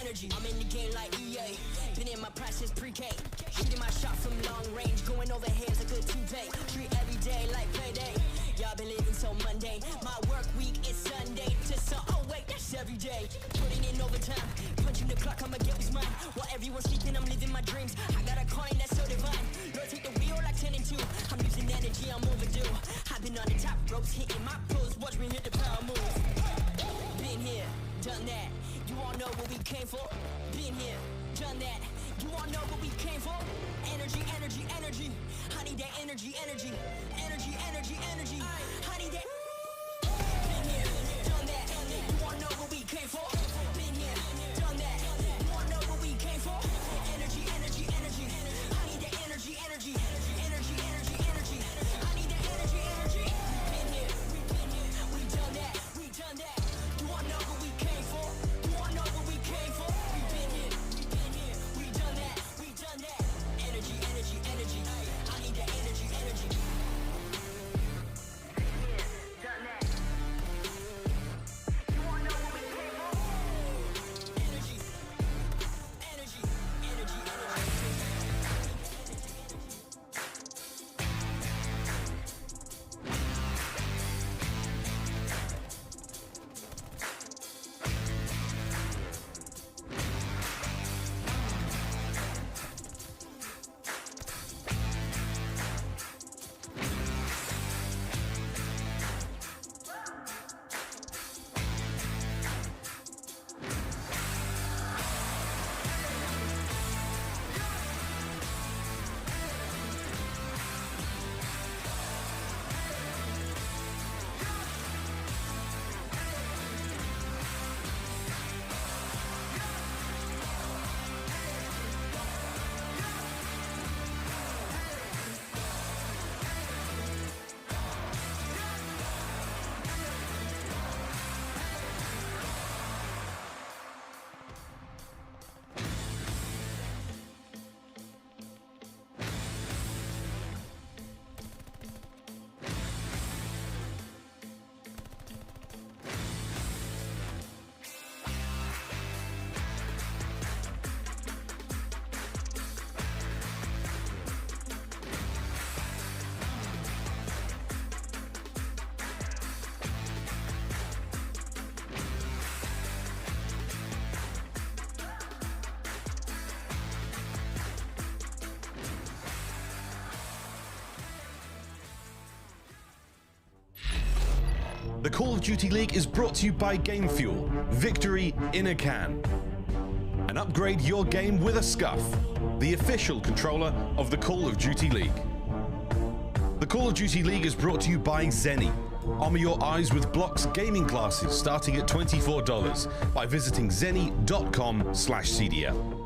Speaker 12: Energy. I'm in the game like EA. Been in my process pre-K. Shooting my shot from long range. Going over heads a good two-pay. Treat every day like payday. Y'all been living so mundane. My work week is Sunday to oh wait, that's every day. Putting in overtime. Punching the clock, I'ma get what's mine. While everyone's sleeping, I'm living my dreams. I got a coin that's so divine. Lord, take the wheel like 10 and 2. I'm losing energy, I'm overdue. I've been on the top ropes, hitting my pros. Watch me hit the power move. Been here, done that. You all know what we came for. Been here, done that. You all know what we came for. Energy, energy, energy. I need that energy, energy. Energy, energy, energy. I need that. Been here, done that. You all know what we came for. Been here, done that. You all know what we came for. Energy, energy, energy. I need that energy, energy. Energy, energy, energy. I need that energy, energy. Been here, we done that. We done that. You all know what we came for. Energy, energy, energy. I need that energy, energy.
Speaker 7: The Call of Duty League is brought to you by Game Fuel. Victory in a can. And upgrade your game with a Scuff, the official controller of the Call of Duty League. The Call of Duty League is brought to you by Zenny. Armor your eyes with Block's gaming glasses starting at $24 by visiting zenny.com/CDL.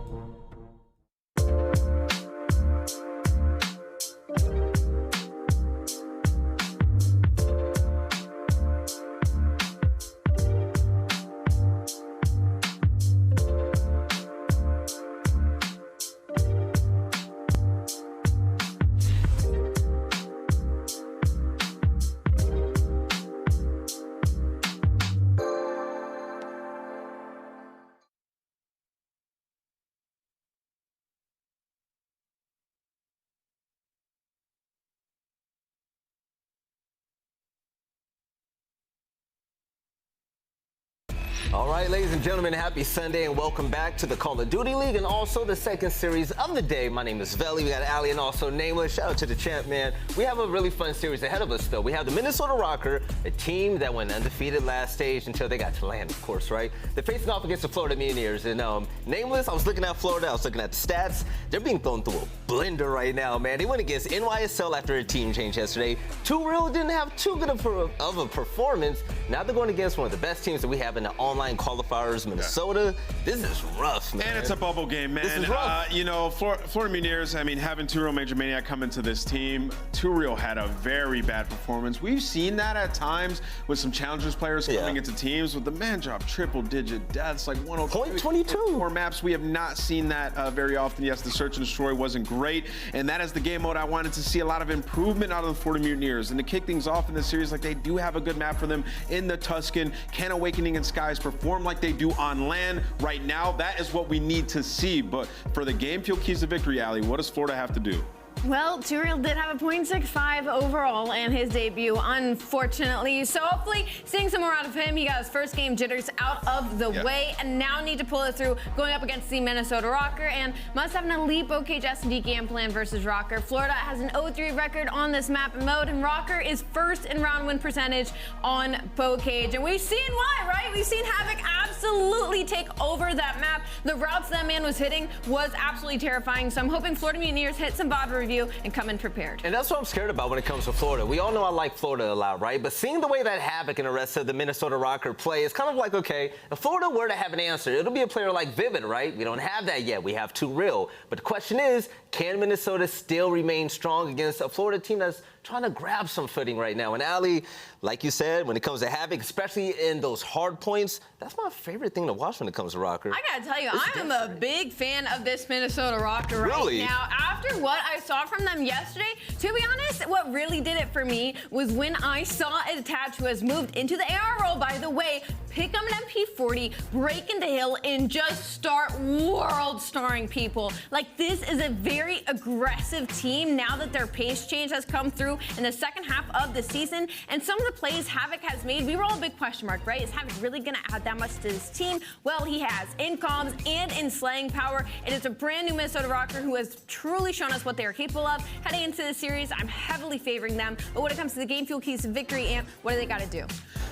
Speaker 1: All right, ladies and gentlemen, happy Sunday and welcome back to the Call of Duty League and also the second series of the day. My name is Velly. We got Ali and also Nameless. Shout out to the champ, man. We have a really fun series ahead of us, though. We have the Minnesota Røkkr, a team that went undefeated last stage until they got to land, of course, right? They're facing off against the Florida Mutineers. And Nameless, I was looking at Florida. I was looking at the stats. They're being thrown through a blender right now, man. They went against NYSL after a team change yesterday. Too Real didn't have too good of a performance. Now they're going against one of the best teams that we have in the online qualifiers, Minnesota. This is rough, man.
Speaker 11: And it's a bubble game, man.
Speaker 1: This is rough.
Speaker 11: You know, Florida Mutineers, I mean, having 2 Real Major Maniac come into this team, 2 Real had a very bad performance. We've seen that at times with some challengers players coming into teams with the man drop triple-digit deaths, like 102. 4 maps. We have not seen that very often. Yes, the Search and Destroy wasn't great, and that is the game mode I wanted to see a lot of improvement out of the Florida Mutineers. And to kick things off in this series, like they do have a good map for them in the Tuscan. Can Awakening and Skies perform like they do on land right now? That is what we need to see. But for the game fuel keys to victory, Ali, what does Florida have to do?
Speaker 10: Well, 2 Real did have a .65 overall in his debut, unfortunately. So hopefully seeing some more out of him. He got his first game jitters out of the way and now need to pull it through going up against the Minnesota Røkkr and must have an elite Bocage S&D game plan versus Røkkr. Florida has an 0-3 record on this map and mode, and Røkkr is first in round win percentage on Bocage. And we've seen why, right? We've seen Havok absolutely take over that map. The routes that man was hitting was absolutely terrifying. So I'm hoping Florida Mutineers hit some VOD review and come in prepared.
Speaker 1: And that's what I'm scared about when it comes to Florida. We all know I like Florida a lot, right? But seeing the way that Havok and the rest of the Minnesota Røkkr play, it's kind of like, okay, if Florida were to have an answer, it'll be a player like Vivid, right? We don't have that yet. We have 2 Real. But the question is, can Minnesota still remain strong against a Florida team that's trying to grab some footing right now? And Ali, like you said, when it comes to Havok, especially in those hard points, that's my favorite thing to watch when it comes to Røkkr.
Speaker 10: I gotta tell you, I am a big fan of this Minnesota Røkkr right now. After what I saw from them yesterday, to be honest, what really did it for me was when I saw a Attach who has moved into the AR role, by the way, pick up an MP40, break into hill, and just start world starring people. Like, this is a very aggressive team now that their pace change has come through in the second half of the season. And some of the plays Havok has made, we were all a big question mark, right? Is Havok really gonna add that much to this team? Well, he has in comms and in slaying power. It is a brand new Minnesota Røkkr who has truly shown us what they are capable of. Heading into the series, I'm heavily favoring them. But when it comes to the game fuel keys to victory, Amp, what do they gotta do?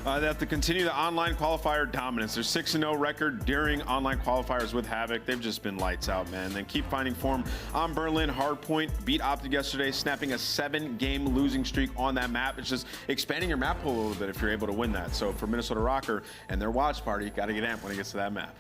Speaker 11: They have to continue the online qualifier dominance. Their 6-0 record during online qualifiers with Havok. They've just been lights out, man. Then keep finding form on Berlin. Hardpoint beat OpTic yesterday, snapping a 7-game losing streak on that map. It's just expanding your map pool a little bit if you're able to win that. So for Minnesota Røkkr and their watch party, got to get amped when it gets to that map.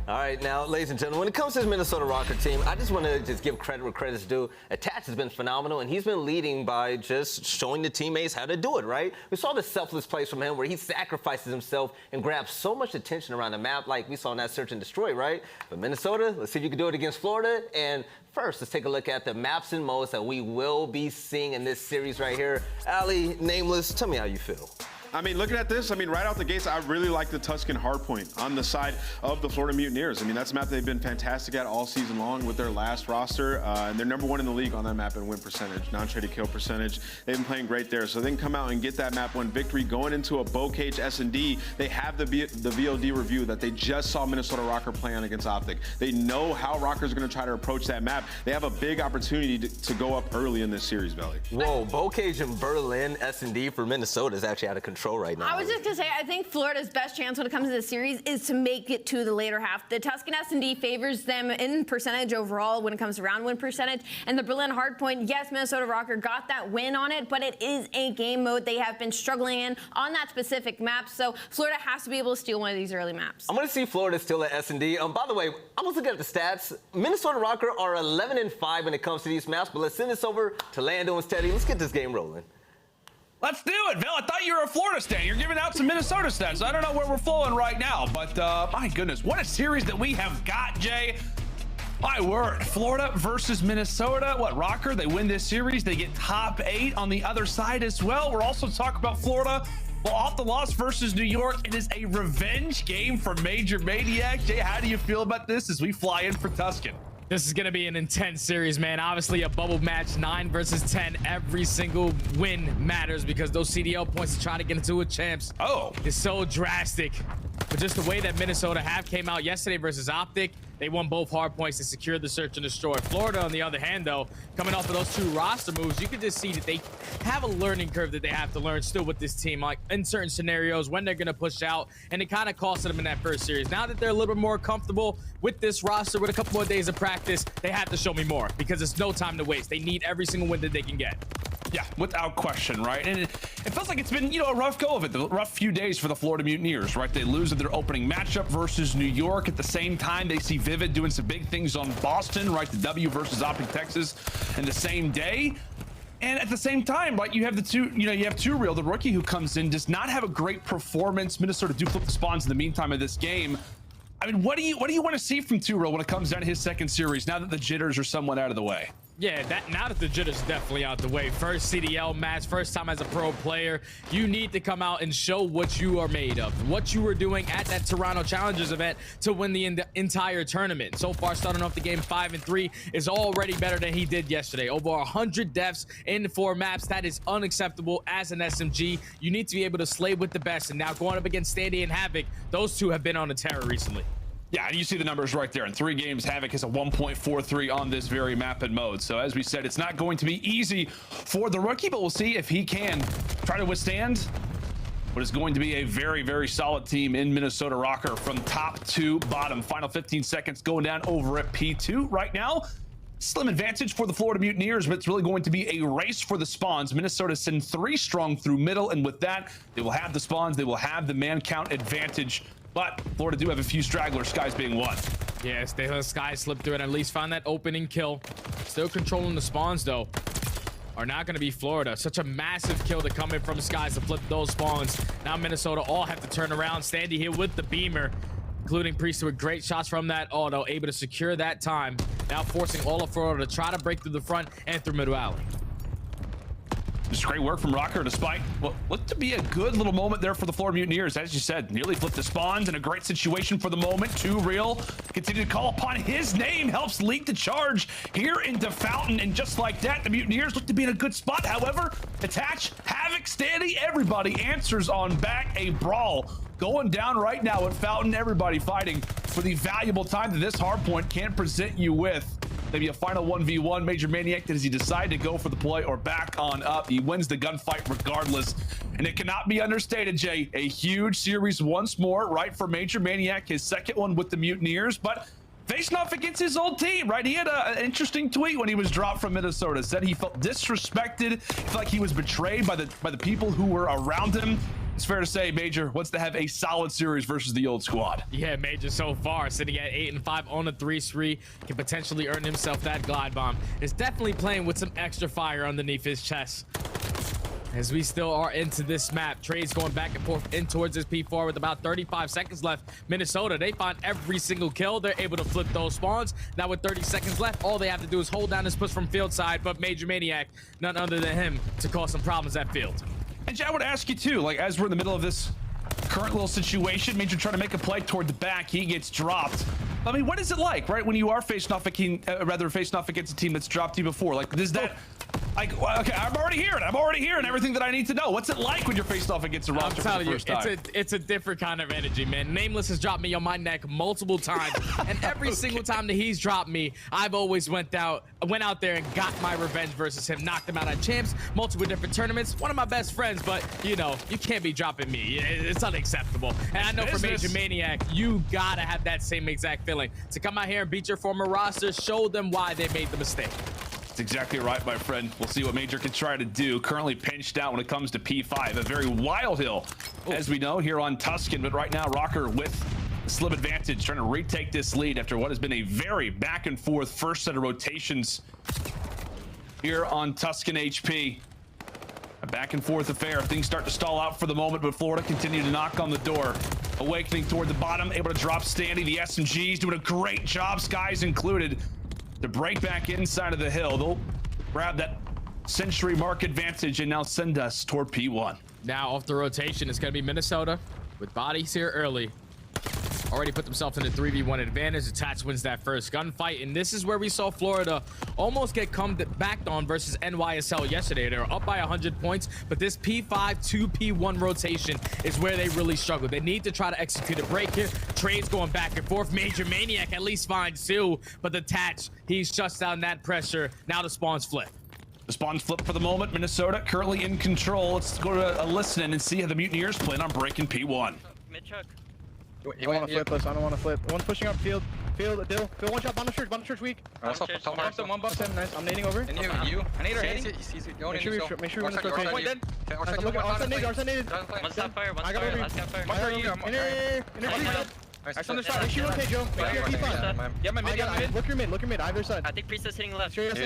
Speaker 1: All right, now, ladies and gentlemen, when it comes to this Minnesota Røkkr team, I just want to give credit where credit's due. Attach has been phenomenal, and he's been leading by just showing the teammates how to do it, right? We saw the selfless plays from him where he sacrifices himself and grabs so much attention around the map like we saw in that Search and Destroy, right? But Minnesota, let's see if you can do it against Florida. And first, let's take a look at the maps and modes that we will be seeing in this series right here. Ali, Nameless, tell me how you feel.
Speaker 11: I mean, looking at this, I mean, right out the gates, I really like the Tuscan hardpoint on the side of the Florida Mutineers. I mean, that's a map they've been fantastic at all season long with their last roster, and they're #1 in the league on that map in win percentage, non-traded kill percentage. They've been playing great there, so they can come out and get that map 1 victory going into a Bocage S&D. They have the VOD review that they just saw Minnesota Røkkr play on against OpTic. They know how Røkkr's going to try to approach that map. They have a big opportunity to go up early in this series, Belly.
Speaker 1: Whoa, Bocage and Berlin S&D for Minnesota is actually out of control right now.
Speaker 10: I was just gonna say, I think Florida's best chance when it comes to this series is to make it to the later half. The Tuscan S&D favors them in percentage overall when it comes to round win percentage, and the Berlin hardpoint, yes, Minnesota Røkkr got that win on it, but it is a game mode they have been struggling in on that specific map, so Florida has to be able to steal one of these early maps.
Speaker 1: I'm gonna see Florida steal at S&D. By the way, I was looking at the stats. Minnesota Røkkr are 11-5 when it comes to these maps, but let's send this over to Lando and Steady. Let's get this game rolling.
Speaker 13: Let's do it, Bill. I thought you were a Florida stan. You're giving out some Minnesota stats. I don't know where we're flowing right now, but my goodness, what a series that we have got, Jay. My word, Florida versus Minnesota. What, Røkkr, they win this series. They get top 8 on the other side as well. We're also talking about Florida. Well, off the loss versus New York, it is a revenge game for Major Maniac. Jay, how do you feel about this as we fly in for Tuscan?
Speaker 14: This is going to be an intense series, man. Obviously, a bubble match, 9 versus 10. Every single win matters because those CDL points are trying to get into a champs.
Speaker 13: Oh,
Speaker 14: it's so drastic. But just the way that Minnesota have came out yesterday versus OpTic, they won both hard points to secure the search and destroy. Florida, on the other hand, though, coming off of those 2 roster moves, you can just see that they have a learning curve that they have to learn still with this team, like in certain scenarios when they're going to push out, and it kind of costed them in that first series. Now that they're a little bit more comfortable with this roster, with a couple more days of practice, they have to show me more because it's no time to waste. They need every single win that they can get.
Speaker 13: Yeah, without question, right? And it feels like it's been, you know, a rough go of it, the rough few days for the Florida Mutineers, right? They lose in their opening matchup versus New York. At the same time, they see Vivid doing some big things on Boston, right? The W versus OpTic Texas in the same day. And at the same time, like, you have the two, you know, you have Two Real, the rookie who comes in, does not have a great performance. Minnesota do flip the spawns in the meantime of this game. I mean, what do you want to see from Two Real when it comes down to his second series, now that the jitters are somewhat out of the way?
Speaker 14: Yeah, now that the jitters definitely out the way, first CDL match, first time as a pro player, you need to come out and show what you are made of, what you were doing at that Toronto Challengers event to win the entire tournament. So far, starting off the game 5-3 is already better than he did yesterday. Over 100 deaths in 4 maps. That is unacceptable as an SMG. You need to be able to slay with the best. And now going up against Standy and Havok, those two have been on a terror recently.
Speaker 13: Yeah, and you see the numbers right there. In 3 games, Havok has a 1.43 on this very map and mode. So as we said, it's not going to be easy for the rookie, but we'll see if he can try to withstand what is going to be a very, very solid team in Minnesota Røkkr from top to bottom. Final 15 seconds going down over at P2 right now. Slim advantage for the Florida Mutineers, but it's really going to be a race for the spawns. Minnesota send 3 strong through middle, and with that, they will have the spawns. They will have the man count advantage. But Florida do have a few stragglers, Skies being one.
Speaker 14: Yes, they let Sky slip through and at least find that opening kill. Still controlling the spawns, though, are not going to be Florida. Such a massive kill to come in from Skies to flip those spawns. Now Minnesota all have to turn around. Standy here with the beamer, including Priestahh with great shots from that auto, able to secure that time. Now forcing all of Florida to try to break through the front and through middle alley.
Speaker 13: Just great work from Røkkr despite what looked to be a good little moment there for the Florida Mutineers. As you said, nearly flipped the spawns in a great situation for the moment. Two Real continue to call upon his name, helps lead the charge here into Fountain. And just like that, the Mutineers look to be in a good spot. However, attach, Havok, Standy, everybody answers on back. A brawl going down right now at Fountain. Everybody fighting for the valuable time that this hardpoint can present you with. Maybe a final 1v1. Major Maniac, does he decide to go for the play or back on up? He wins the gunfight regardless. And it cannot be understated, Jay. A huge series once more, right, for Major Maniac. His second one with the Mutineers, but facing off against his old team, right? He had an interesting tweet when he was dropped from Minnesota. Said he felt disrespected, felt like he was betrayed by the people who were around him. It's fair to say Major wants to have a solid series versus the old squad.
Speaker 14: Yeah, Major so far sitting at 8-5 on a 3-3, can potentially earn himself that glide bomb. Is definitely playing with some extra fire underneath his chest. As we still are into this map, trades going back and forth in towards this P4 with about 35 seconds left. Minnesota, they find every single kill. They're able to flip those spawns. Now with 30 seconds left, all they have to do is hold down this push from field side, but Major Maniac, none other than him, to cause some problems at field.
Speaker 13: And Jay, I would ask you too, like, as we're in the middle of this current little situation, Major trying to make a play toward the back, he gets dropped. I mean, what is it like, right, when you are facing off against a team that's dropped you before? Like, is that, like, okay, I'm already hearing everything that I need to know. What's it like when you're faced off against a roster for the first time?
Speaker 14: It's a different kind of energy, man. Nameless has dropped me on my neck multiple times, and every single time that he's dropped me, I've always went out there and got my revenge versus him, knocked him out at champs, multiple different tournaments. One of my best friends, but you know, you can't be dropping me. It's unacceptable. And I know for Major Maniac, you gotta have that same exact feeling to come out here and beat your former roster, show them why they made the mistake.
Speaker 13: That's exactly right, my friend. We'll see what Major can try to do. Currently pinched out when it comes to P5. A very wild hill, as we know, here on Tuscan. But right now, Røkkr with a slim advantage, trying to retake this lead after what has been a very back and forth first set of rotations here on Tuscan HP. A back and forth affair. Things start to stall out for the moment, but Florida continue to knock on the door. Awakening toward the bottom, able to drop Standy. The SMGs doing a great job, Skies included, to break back inside of the hill. They'll grab that century mark advantage and now send us toward P1.
Speaker 14: Now off the rotation, it's going to be Minnesota with bodies here early. already put themselves in a 3v1 advantage. Attach wins that first gunfight, and this is where we saw Florida almost get come back on versus NYSL yesterday. They were up by 100 points, but this P5 to P1 rotation is where they really struggle. They need to try to execute a break here. Trades going back and forth. Major Maniac at least finds two, but the Tatch, he shuts down that pressure. Now the spawns flip.
Speaker 13: The spawns flip for the moment. Minnesota currently in control. Let's go to a listen and see how the Mutineers plan on breaking P1.
Speaker 5: Mid-chuck.
Speaker 9: You want to flip us? I don't want to flip. One's pushing up field. Field, Dill. Field one shot. Bottom church weak.
Speaker 5: One buff.
Speaker 9: Nice. I'm nading over.
Speaker 5: And you. I need her.
Speaker 9: Make sure we win this rotation.
Speaker 5: Point dead.
Speaker 9: Arcitys naded.
Speaker 5: One stop fire.
Speaker 9: I got over.
Speaker 5: Last fire.
Speaker 9: Inner.
Speaker 5: Nice on the
Speaker 9: shot. Make sure you rotate, Joe. Make sure you're P5.
Speaker 5: Yeah, my mid.
Speaker 9: Look your mid. Either side.
Speaker 5: I think Priestahh's hitting left.
Speaker 9: Sure, yes.
Speaker 4: I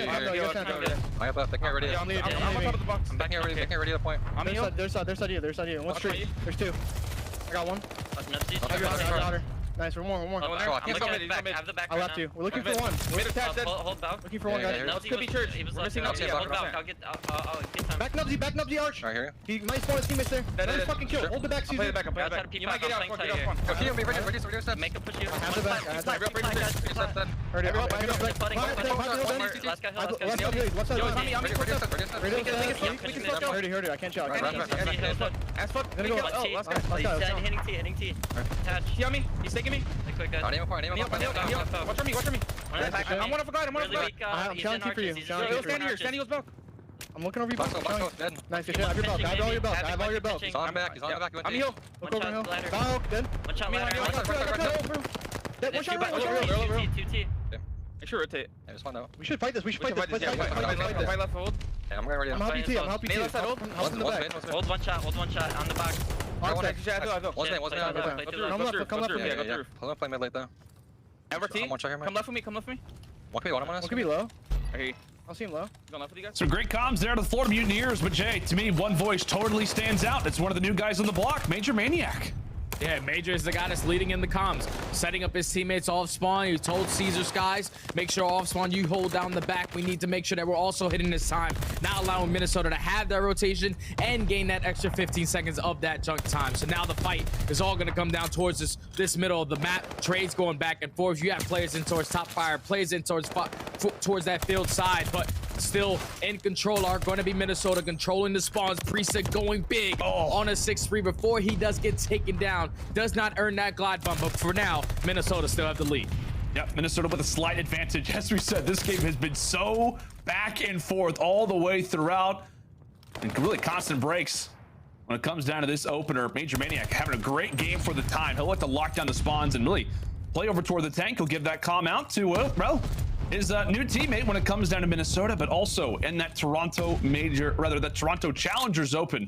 Speaker 4: have left. They can't ready.
Speaker 9: Yeah, I'm on top of the box.
Speaker 4: I'm back here ready. They can't ready the point.
Speaker 9: I'm here. There's side here. One's straight. There's two. I got one. I got her. Nice. We're more.
Speaker 5: I'm looking at the back. I have the back.
Speaker 9: I left you. We're looking for one.
Speaker 5: Hold back.
Speaker 9: Looking for one guy.
Speaker 5: Could be church. We're missing Nubsy. Hold back. I'll get time.
Speaker 9: Back Nubsy arch.
Speaker 4: Right here.
Speaker 9: He might spawn his teammates there. Nice fucking kill. Hold the back, Caesar.
Speaker 5: I'm playing back. You might get out. Make a push you.
Speaker 9: I have the back. Heard it. Last guy. Heard it. I can't shot.
Speaker 5: As fuck. Hitting T. Attach.
Speaker 9: See on me? He's taking me.
Speaker 5: Quick guy.
Speaker 9: Watch me. I'm one of a guy. I'm challenging for you. Standy goes back. I'm looking over your belt. Nice shit. I have your belt. I have all your belts.
Speaker 4: He's on the back.
Speaker 9: I'm heal. Look over hill. Valk, dead.
Speaker 5: One shot ladder.
Speaker 9: One shot right.
Speaker 5: 2T.
Speaker 4: Make sure rotate. Yeah, just one though.
Speaker 9: We should fight this.
Speaker 4: Fight left hold. Yeah, I'm going ready.
Speaker 9: I'm helping T. Help in the back.
Speaker 5: Hold one shot on the back.
Speaker 4: Wasn't it?
Speaker 9: Come left for me.
Speaker 4: Yeah. Hold on, play mid late though.
Speaker 9: Come left for me.
Speaker 4: What can
Speaker 9: One could be low. I'll see him low.
Speaker 13: Some great comms there to the Florida Mutineers, but Jay, to me, one voice totally stands out. It's one of the new guys on the block, Major Maniac.
Speaker 14: Yeah, Major is the guy that's leading in the comms, setting up his teammates off spawn. He told Caesar Skies, make sure off spawn you hold down the back. We need to make sure that we're also hitting this time, not allowing Minnesota to have that rotation and gain that extra 15 seconds of that junk time. So now the fight is all going to come down towards this middle of the map. Trades going back and forth. You have players in towards top fire, players in towards that field side, but still in control are going to be Minnesota controlling the spawns. Priestahh going big on a 6-3 before he does get taken down. Does not earn that glide bump, but for now, Minnesota still have the lead.
Speaker 13: Yep, Minnesota with a slight advantage. As we said, this game has been so back and forth all the way throughout, and really constant breaks when it comes down to this opener. Major Maniac having a great game for the time. He'll like to lock down the spawns and really play over toward the tank. He'll give that calm out to, his new teammate when it comes down to Minnesota, but also in that Toronto Challengers Open.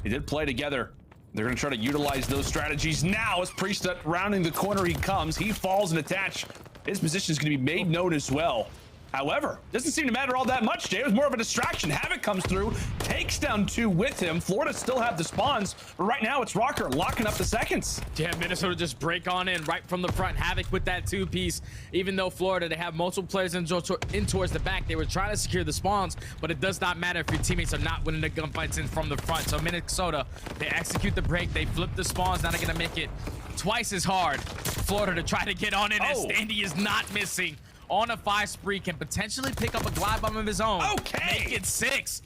Speaker 13: They did play together. They're going to try to utilize those strategies now as Priestahh rounding the corner he comes. He falls and attach. His position is going to be made known as well. However, doesn't seem to matter all that much, Jay. It was more of a distraction. Havok comes through, takes down two with him. Florida still have the spawns, but right now it's Røkkr locking up the seconds.
Speaker 14: Yeah, Minnesota just break on in right from the front. Havok with that two-piece. Even though Florida, they have multiple players in towards the back, they were trying to secure the spawns, but it does not matter if your teammates are not winning the gunfights in from the front. So Minnesota, they execute the break, they flip the spawns. Now they're going to make it twice as hard for Florida to try to get on in as Standy is not missing. On a 5 spree, can potentially pick up a glide bomb of his own.
Speaker 13: Okay.
Speaker 14: Make it 6.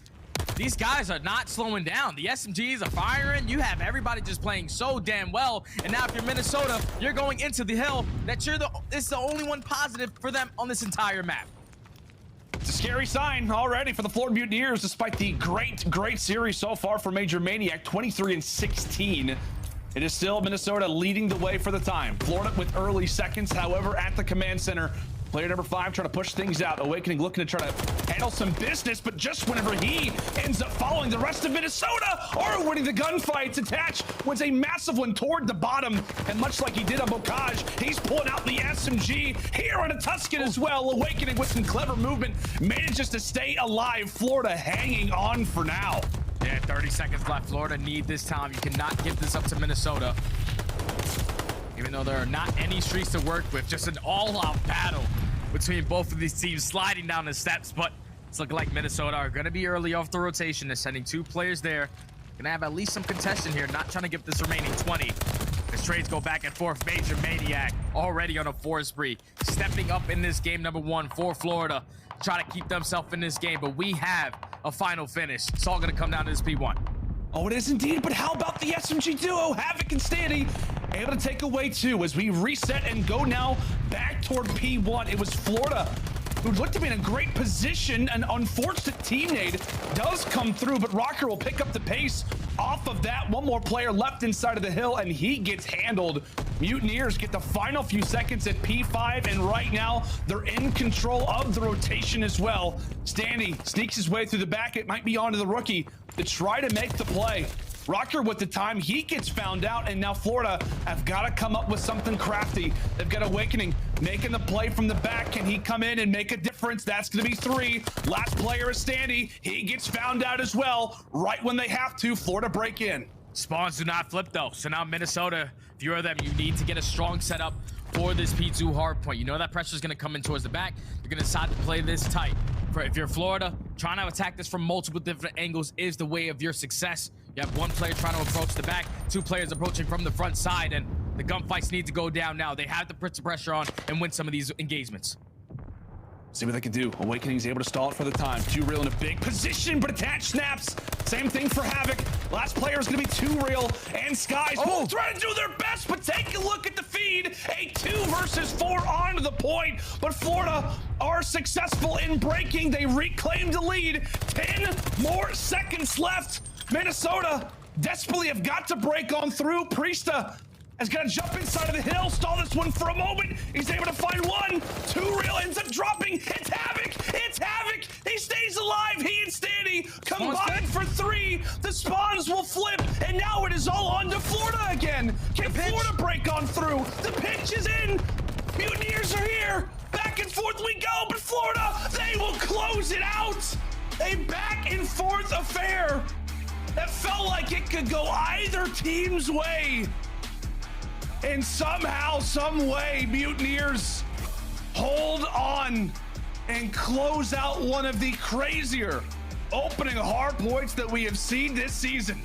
Speaker 14: These guys are not slowing down. The SMGs are firing. You have everybody just playing so damn well. And now if you're Minnesota, you're going into the hill. It's the only one positive for them on this entire map.
Speaker 13: It's a scary sign already for the Florida Mutineers, despite the great series so far for Major Maniac, 23-16. It is still Minnesota leading the way for the time. Florida with early seconds, however, at the command center. Player number 5 trying to push things out. Awakening looking to try to handle some business, but just whenever he ends up following the rest of Minnesota or winning the gunfight, Attach wins a massive one toward the bottom. And much like he did on Bocage, he's pulling out the SMG here on a Tuscan as well. Awakening with some clever movement, manages to stay alive. Florida hanging on for now.
Speaker 14: Yeah, 30 seconds left. Florida need this time. You cannot give this up to Minnesota. Even though there are not any streaks to work with, just an all-out battle between both of these teams sliding down the steps, but it's looking like Minnesota are going to be early off the rotation. They're sending 2 players there. Going to have at least some contention here, not trying to give this remaining 20. They're these trades go back and forth. Major Maniac already on a 4 spree, stepping up in this game number 1 for Florida, try to keep themselves in this game, but we have a final finish. It's all gonna come down to this P1.
Speaker 13: Oh, it is indeed, but how about the SMG duo? Havok and Standy able to take away 2 as we reset and go now back toward P1. It was Florida who looked to be in a great position. An unfortunate team nade does come through, but Røkkr will pick up the pace off of that. One more player left inside of the hill, and he gets handled. Mutineers get the final few seconds at P5, and right now they're in control of the rotation as well. Standy sneaks his way through the back. It might be onto the rookie to try to make the play. Røkkr with the time, he gets found out, and now Florida have got to come up with something crafty. They've got Awakening making the play from the back. Can he come in and make a difference? That's going to be 3. Last player is Standy. He gets found out as well. Right when they have to, Florida break in.
Speaker 14: Spawns do not flip though, so now Minnesota, if you're them, you need to get a strong setup for this P2 hardpoint. You know that pressure is going to come in towards the back. You're going to decide to play this tight. If you're Florida, trying to attack this from multiple different angles is the way of your success. You have 1 player trying to approach the back, 2 players approaching from the front side, and the gunfights need to go down now. They have to put some pressure on and win some of these engagements.
Speaker 13: See what they can do. Awakening's able to stall it for the time. 2Real in a big position, but attached snaps. Same thing for Havok. Last player is going to be 2Real, and Skies both trying to do their best, but take a look at the feed. A 2 versus 4 onto the point, but Florida are successful in breaking. They reclaim the lead. 10 more seconds left. Minnesota desperately have got to break on through. Priestahh has got to jump inside of the hill, stall this one for a moment. He's able to find 1. 2Real ends up dropping. It's Havok. It's Havok. He stays alive. He and Standy combined for 3. The spawns will flip, and now it is all on to Florida again. Can Florida break on through? The pinch is in. Mutineers are here. Back and forth we go, but Florida, they will close it out. A back and forth affair that felt like it could go either team's way. And somehow, some way, Mutineers hold on and close out one of the crazier opening hard points that we have seen this season.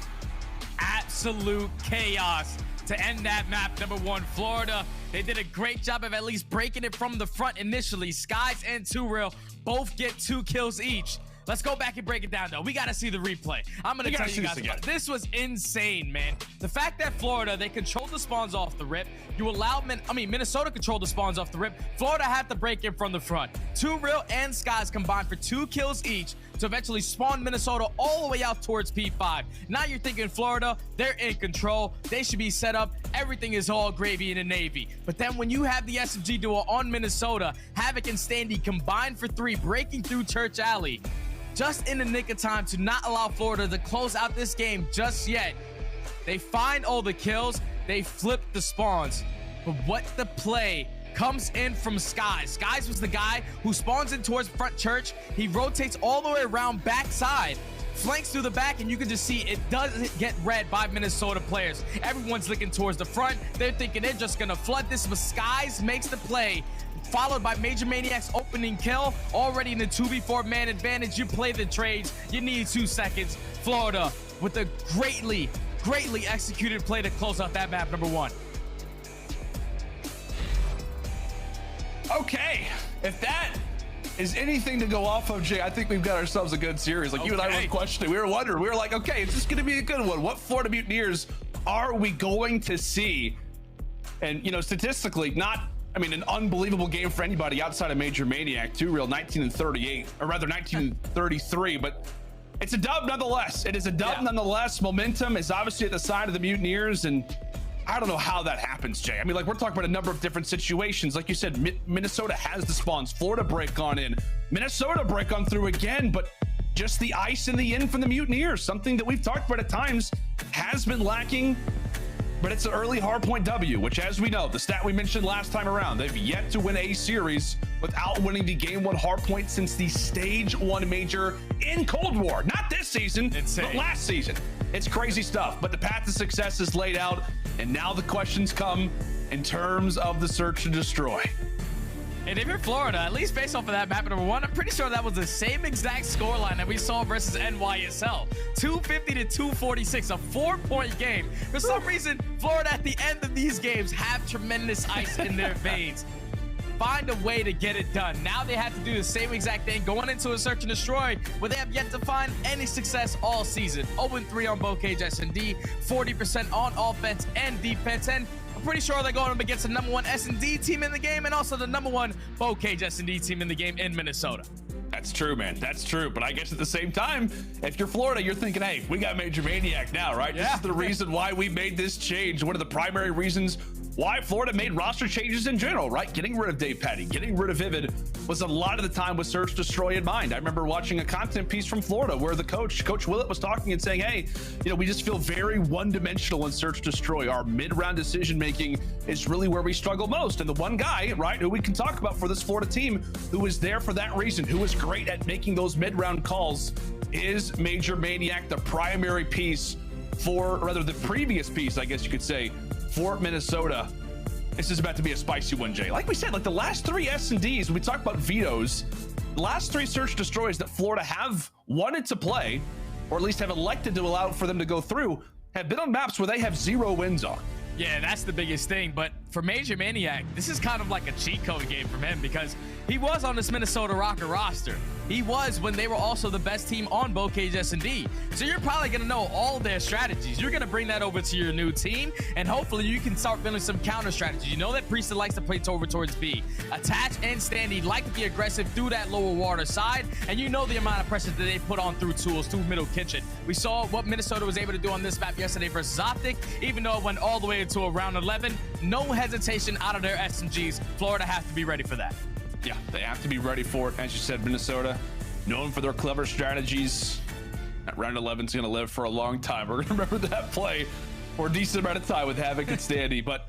Speaker 14: Absolute chaos to end that map number 1. Florida, they did a great job of at least breaking it from the front initially. Skies and 2Real both get 2 kills each. Let's go back and break it down, though. We got to see the replay. I'm going to tell you guys about this. Was insane, man. The fact that Florida, they controlled the spawns off the rip. You allowed, Minnesota controlled the spawns off the rip. Florida had to break in from the front. 2Real and Skies combined for 2 kills each to eventually spawn Minnesota all the way out towards P5. Now you're thinking Florida, they're in control. They should be set up. Everything is all gravy in the Navy. But then when you have the SMG duo on Minnesota, Havok and Standy combined for 3, breaking through TJHaly, just in the nick of time to not allow Florida to close out this game just yet. They find all the kills, they flip the spawns. But what the play comes in from Skies. Skies was the guy who spawns in towards front church. He rotates all the way around backside, flanks through the back, and you can just see it doesn't get read by Minnesota players. Everyone's looking towards the front. They're thinking they're just gonna flood this, but Skies makes the play, followed by Major Maniac's opening kill. Already in the 2v4 man advantage. You play the trades. You need 2 seconds. Florida with a greatly executed play to close out that map number 1.
Speaker 13: Okay, if that is anything to go off of, Jay, I think we've got ourselves a good series. Like you and I were questioning. We were wondering. We were like, okay, is this going to be a good one? What Florida Mutineers are we going to see? And, you know, statistically, not, I mean, an unbelievable game for anybody outside of Major Maniac. 2Real 19-38, or rather 19-33, but it's a dub nonetheless. It is a dub nonetheless. Momentum is obviously at the side of the Mutineers, and I don't know how that happens, Jay. I mean, like, we're talking about a number of different situations. Like you said, Minnesota has the spawns. Florida break on in. Minnesota break on through again, but just the ice in the end from the Mutineers, something that we've talked about at times has been lacking. But it's an early hardpoint W, which, as we know, the stat we mentioned last time around, they've yet to win a series without winning the Game 1 hardpoint since the Stage 1 major in Cold War. Not this season, but last season. It's crazy stuff, but the path to success is laid out, and now the questions come in terms of the search and destroy.
Speaker 14: And if you're Florida, at least based off of that map number 1, I'm pretty sure that was the same exact scoreline that we saw versus NYSL. 250 to 246, a 4-point game. For some reason, Florida at the end of these games have tremendous ice in their veins. Find a way to get it done. Now they have to do the same exact thing going into a search and destroy where they have yet to find any success all season. 0-3 on both Cage S&D, 40% on offense and defense, and I'm pretty sure they're going up against the #1 S&D team in the game and also the #1 Cage S&D team in the game in Minnesota.
Speaker 13: That's true, man. That's true. But I guess at the same time, if you're Florida, you're thinking, hey, we got Major Maniac now, right? Yeah. This is the reason why we made this change. One of the primary reasons why Florida made roster changes in general, right? Getting rid of Dave Patty, getting rid of Vivid was a lot of the time with Search Destroy in mind. I remember watching a content piece from Florida where the Coach Willett was talking and saying, hey, you know, we just feel very one-dimensional in Search Destroy. Our mid-round decision-making is really where we struggle most. And the one guy, right, who we can talk about for this Florida team who was there for that reason, who was great at making those mid-round calls is Major Maniac, the primary piece for, or rather the previous piece, I guess you could say, for Minnesota. This is about to be a spicy one, Jay. Like we said, like the last 3 S&Ds, when we talk about vetoes, the last 3 search destroys that Florida have wanted to play, or at least have elected to allow for them to go through, have been on maps where they have 0 wins on.
Speaker 14: Yeah, that's the biggest thing. But for Major Maniac, this is kind of like a cheat code game from him because he was on this Minnesota Røkkr roster. He was when they were also the best team on both Cage S&D. So you're probably going to know all their strategies. You're going to bring that over to your new team, and hopefully you can start building some counter strategies. You know that Priestahh likes to play over towards B. Attach and Standy like to be aggressive through that lower water side, and you know the amount of pressure that they put on through tools, through middle kitchen. We saw what Minnesota was able to do on this map yesterday versus OpTic, even though it went all the way into a round 11. No hesitation out of their SMGs. Florida has to be ready for that.
Speaker 13: Yeah, they have to be ready for it. As you said, Minnesota, known for their clever strategies. That round 11 is going to live for a long time. We're going to remember that play for a decent amount of time with Havok and Standy. But